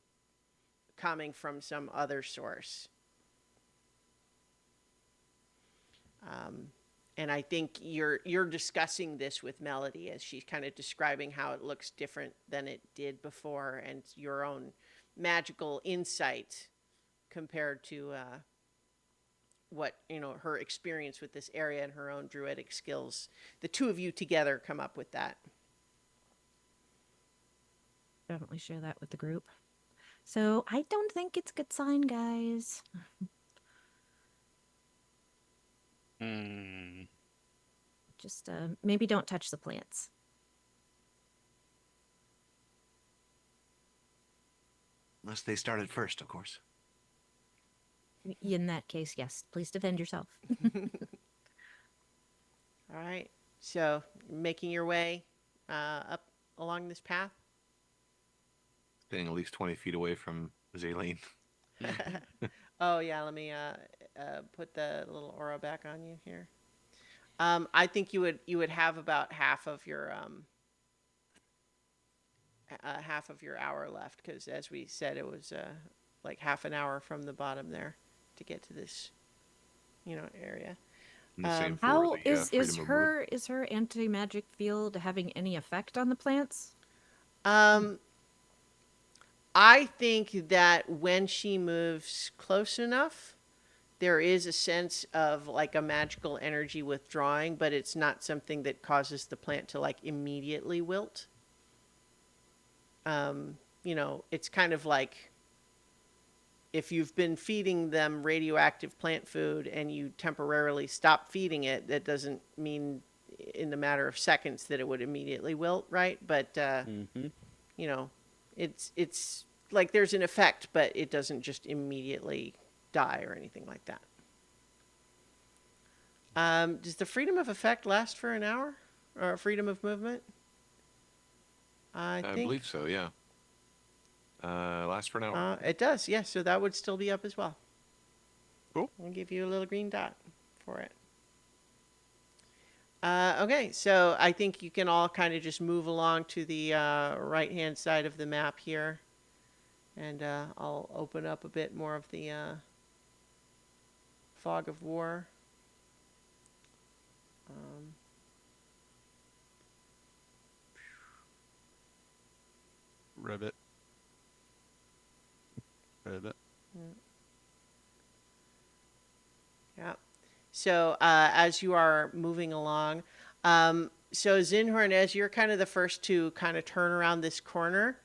coming from some other source. And I think you're discussing this with Melody as she's kind of describing how it looks different than it did before, and your own magical insight compared to what her experience with this area and her own druidic skills. The two of you together come up with that. Definitely share that with the group. So I don't think it's a good sign, guys. Just maybe don't touch the plants. Unless they started first, of course. In that case, yes. Please defend yourself. All right. So making your way up along this path. Staying at least 20 feet away from Zaleen. Oh yeah, let me put the little aura back on you here. I think you would have about half of your hour left, because as we said, it was like half an hour from the bottom there to get to this area. And the same for How the, is freedom of movement. her anti-magic field having any effect on the plants? I think that when she moves close enough, there is a sense of like a magical energy withdrawing, but it's not something that causes the plant to like immediately wilt. It's kind of like if you've been feeding them radioactive plant food and you temporarily stop feeding it, that doesn't mean in a matter of seconds that it would immediately wilt, right? But it's like there's an effect, but it doesn't just immediately die or anything like that. Does the freedom of effect last for an hour, or freedom of movement? I think believe so, yeah. Last for an hour. it does, yes. So that would still be up as well. Cool. I'll give you a little green dot for it. Okay, so I think you can all kind of just move along to the right-hand side of the map here. And I'll open up a bit more of the fog of war. Ribbit. Yeah. So as you are moving along, so Zinhorn, as you're kind of the first to kind of turn around this corner,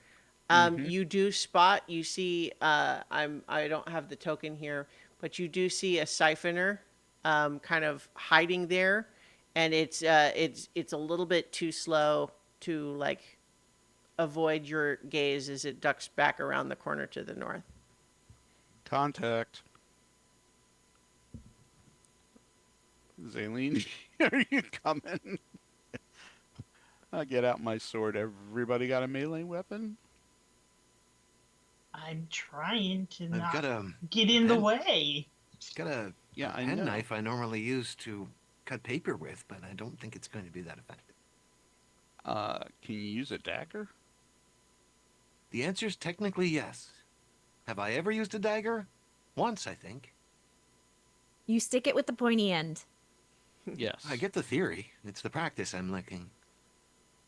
you do spot. You see, I don't have the token here, but you do see a siphoner, kind of hiding there, and it's a little bit too slow to like avoid your gaze as it ducks back around the corner to the north. Contact. Zaleen, are you coming? I'll get out my sword. Everybody got a melee weapon? I'm trying to I've not got a get in the pen. way. Got a, Yeah, a I pen know. knife I normally use to cut paper with, but I don't think it's going to be that effective. Can you use a dagger? The answer's technically yes. Have I ever used a dagger? Once, I think. You stick it with the pointy end. Yes. I get the theory. It's the practice I'm lacking.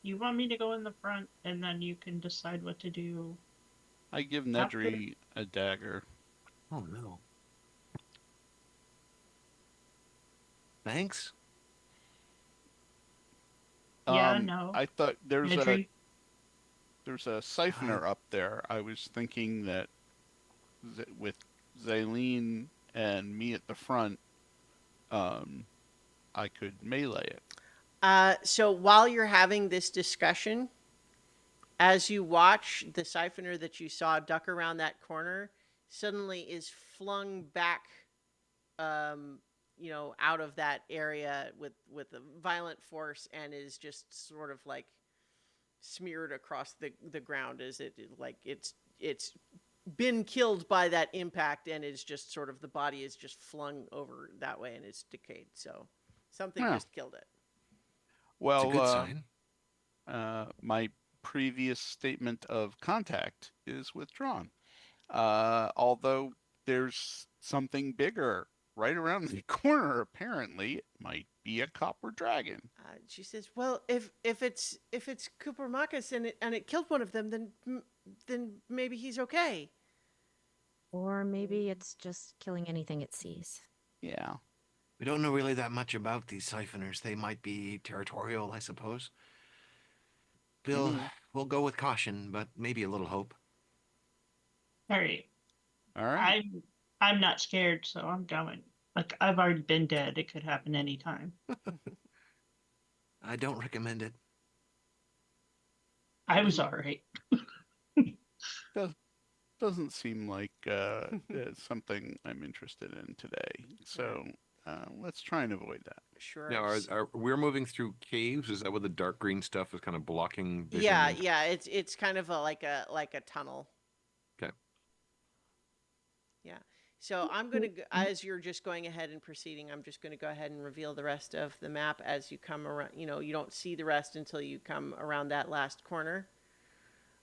You want me to go in the front and then you can decide what to do I give after? Nedry a dagger. Oh no. Thanks. Yeah, no. I thought Nedry. there's a siphoner up there. I was thinking that with Zaleen and me at the front, I could melee it. So while you're having this discussion, as you watch the siphoner that you saw duck around that corner, suddenly is flung back, out of that area with a violent force, and is just sort of like smeared across the ground as it's been killed by that impact, and is just sort of, the body is just flung over that way and it's decayed. So something Yeah. just killed it. It's a Well, good sign. my previous statement of contact is withdrawn. Although there's something bigger right around the corner, apparently it might be a copper dragon. She says, "Well, if it's Cooper Marcus and it killed one of them, then maybe he's okay." Or maybe it's just killing anything it sees. Yeah. We don't know really that much about these siphoners. They might be territorial, I suppose. Bill, Mhm. we'll go with caution, but maybe a little hope. All right. All right. I'm not scared, so I'm going. Like I've already been dead. It could happen anytime. I don't recommend it. I was all right. Doesn't seem like something I'm interested in today. So let's try and avoid that. Sure. Now, are we're moving through caves? Is that what the dark green stuff is kind of blocking vision? Yeah, yeah. It's kind of like a tunnel. Okay. Yeah. So I'm going to, as you're just going ahead and proceeding, I'm just going to go ahead and reveal the rest of the map as you come around. You don't see the rest until you come around that last corner.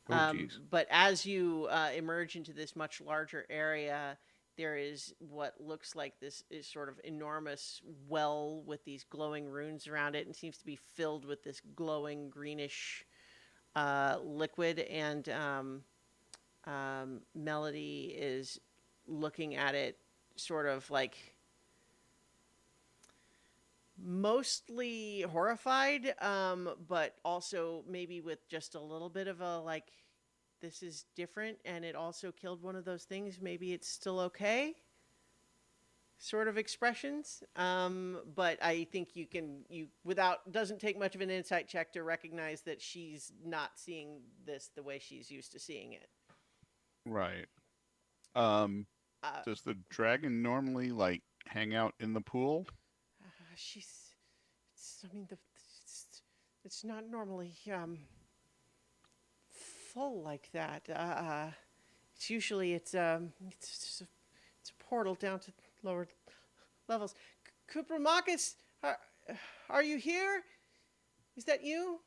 Oh, geez. But as you emerge into this much larger area, there is what looks like this is sort of enormous well with these glowing runes around it, and seems to be filled with this glowing greenish liquid. And Melody is looking at it sort of like mostly horrified, but also maybe with just a little bit of a like, this is different, and it also killed one of those things. Maybe it's still okay. Sort of expressions. But I think you without, doesn't take much of an insight check to recognize that she's not seeing this the way she's used to seeing it. Right. Uh, Does the dragon normally like hang out in the pool? I mean, it's not normally full like that. It's usually it's a portal down to lower levels. Cooper Marcus, are you here? Is that you?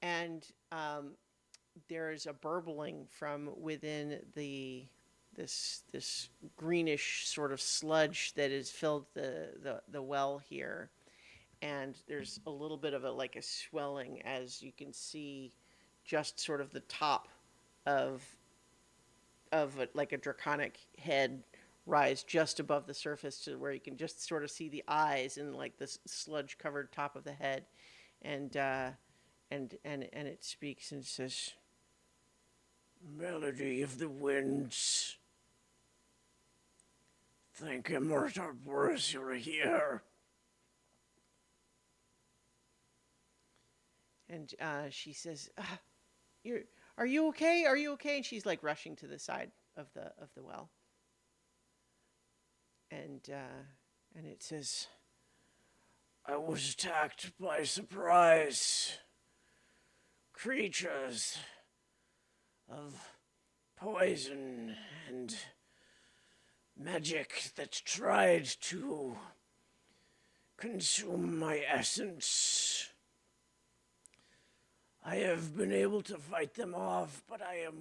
And there's a burbling from within this greenish sort of sludge that has filled the well here, and there's a little bit of a swelling, as you can see, just sort of the top of like a draconic head rise just above the surface to where you can just sort of see the eyes and like this sludge covered top of the head, and it speaks and says, "Melody of the winds, thank Immortal Boris you're here." And she says, "Are you okay? Are you okay?" And she's like rushing to the side of the well. And it says, "I was attacked by surprise creatures of poison and magic that tried to consume my essence. I have been able to fight them off, but I am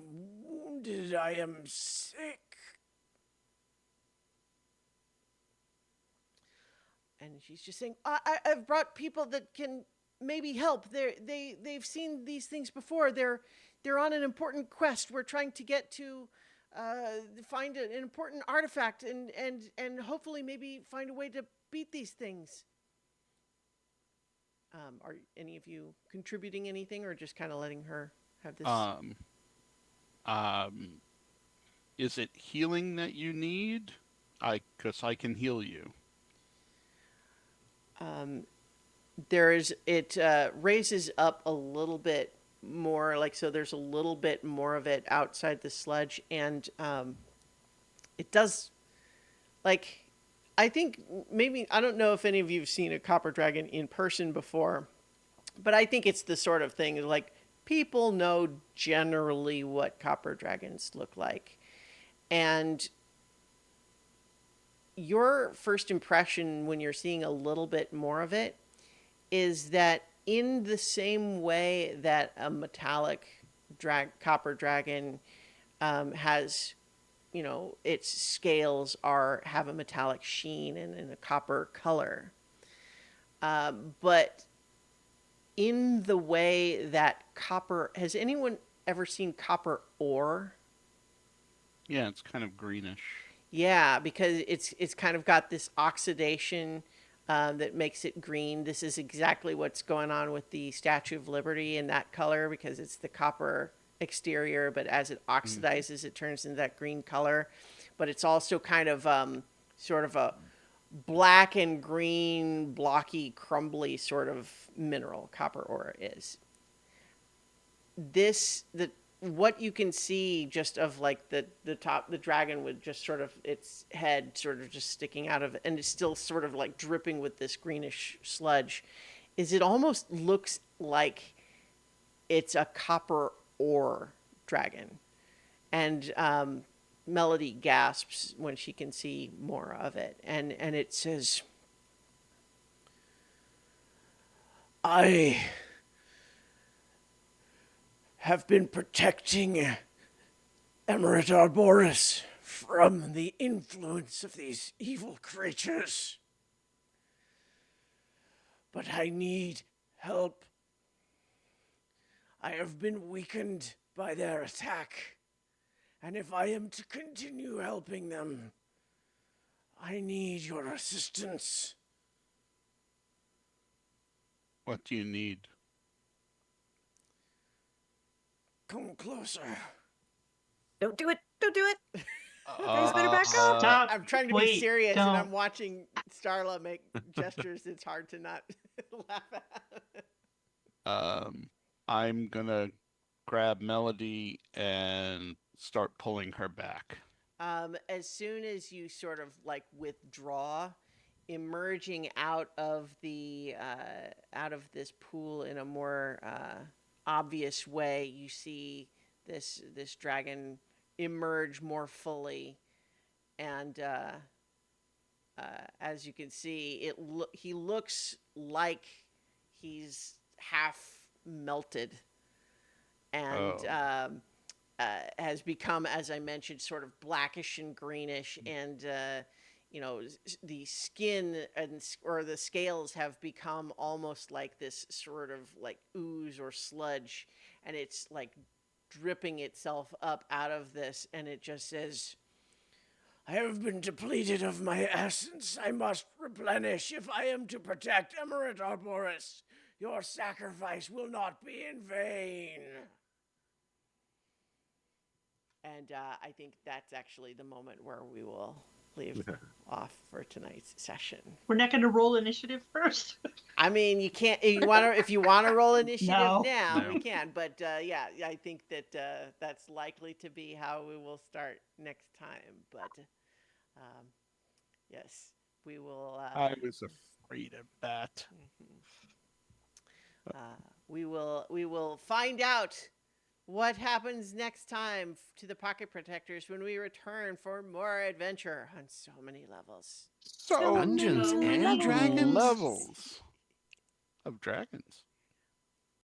wounded. I am sick. And she's just saying, I've brought people that can maybe help. They've seen these things before. They're on an important quest. We're trying to get to find an important artifact and hopefully maybe find a way to beat these things. Are any of you contributing anything, or just kind of letting her have this? Is it healing that you need? Because I can heal you. It raises up a little bit more, like, so there's a little bit more of it outside the sludge, and it does, like, I think maybe, I don't know if any of you have seen a copper dragon in person before, but I think it's the sort of thing, like, people know generally what copper dragons look like. And your first impression when you're seeing a little bit more of it is that, in the same way that a metallic copper dragon has, you know, its scales have a metallic sheen and a copper color, but in the way that copper, has anyone ever seen copper ore? Yeah, it's kind of greenish. Yeah, because it's kind of got this oxidation that makes it green. This is exactly what's going on with the Statue of Liberty in that color, because it's the copper exterior, but as it oxidizes, it turns into that green color. But it's also kind of sort of a black and green, blocky, crumbly sort of mineral. Copper ore is. What you can see just of, like, the top, the dragon with just sort of its head sort of just sticking out of it, and it's still sort of like dripping with this greenish sludge, is it almost looks like it's a copper ore dragon. And Melody gasps when she can see more of it, and it says, I have been protecting Emerald Arboris from the influence of these evil creatures. But I need help. I have been weakened by their attack, and if I am to continue helping them, I need your assistance. What do you need? Come closer. Don't do it. Don't do it. You guys better back up. Stop. I'm trying to Wait, be serious, don't. and I'm watching Starla make gestures. It's hard to not laugh at. I'm gonna grab Melody and start pulling her back. As soon as you sort of like withdraw, emerging out of this pool in a more obvious way, you see this dragon emerge more fully, and as you can see, he looks like he's half melted, and has become, as I mentioned, sort of blackish and greenish, and the skin or the scales have become almost like this sort of like ooze or sludge, and it's like dripping itself up out of this, and it just says, I have been depleted of my essence. I must replenish if I am to protect Emerald Arboris. Your sacrifice will not be in vain. And I think that's actually the moment where we will leave off for tonight's session. We're not going to roll initiative first. I mean, you can't. If you want to roll initiative No. now, No. we can. But yeah, I think that that's likely to be how we will start next time. But yes, we will. I was afraid of that. We will find out what happens next time to the Pocket Protectors when we return for more adventure on so many levels. So Dungeons many and Dragons? levels of dragons.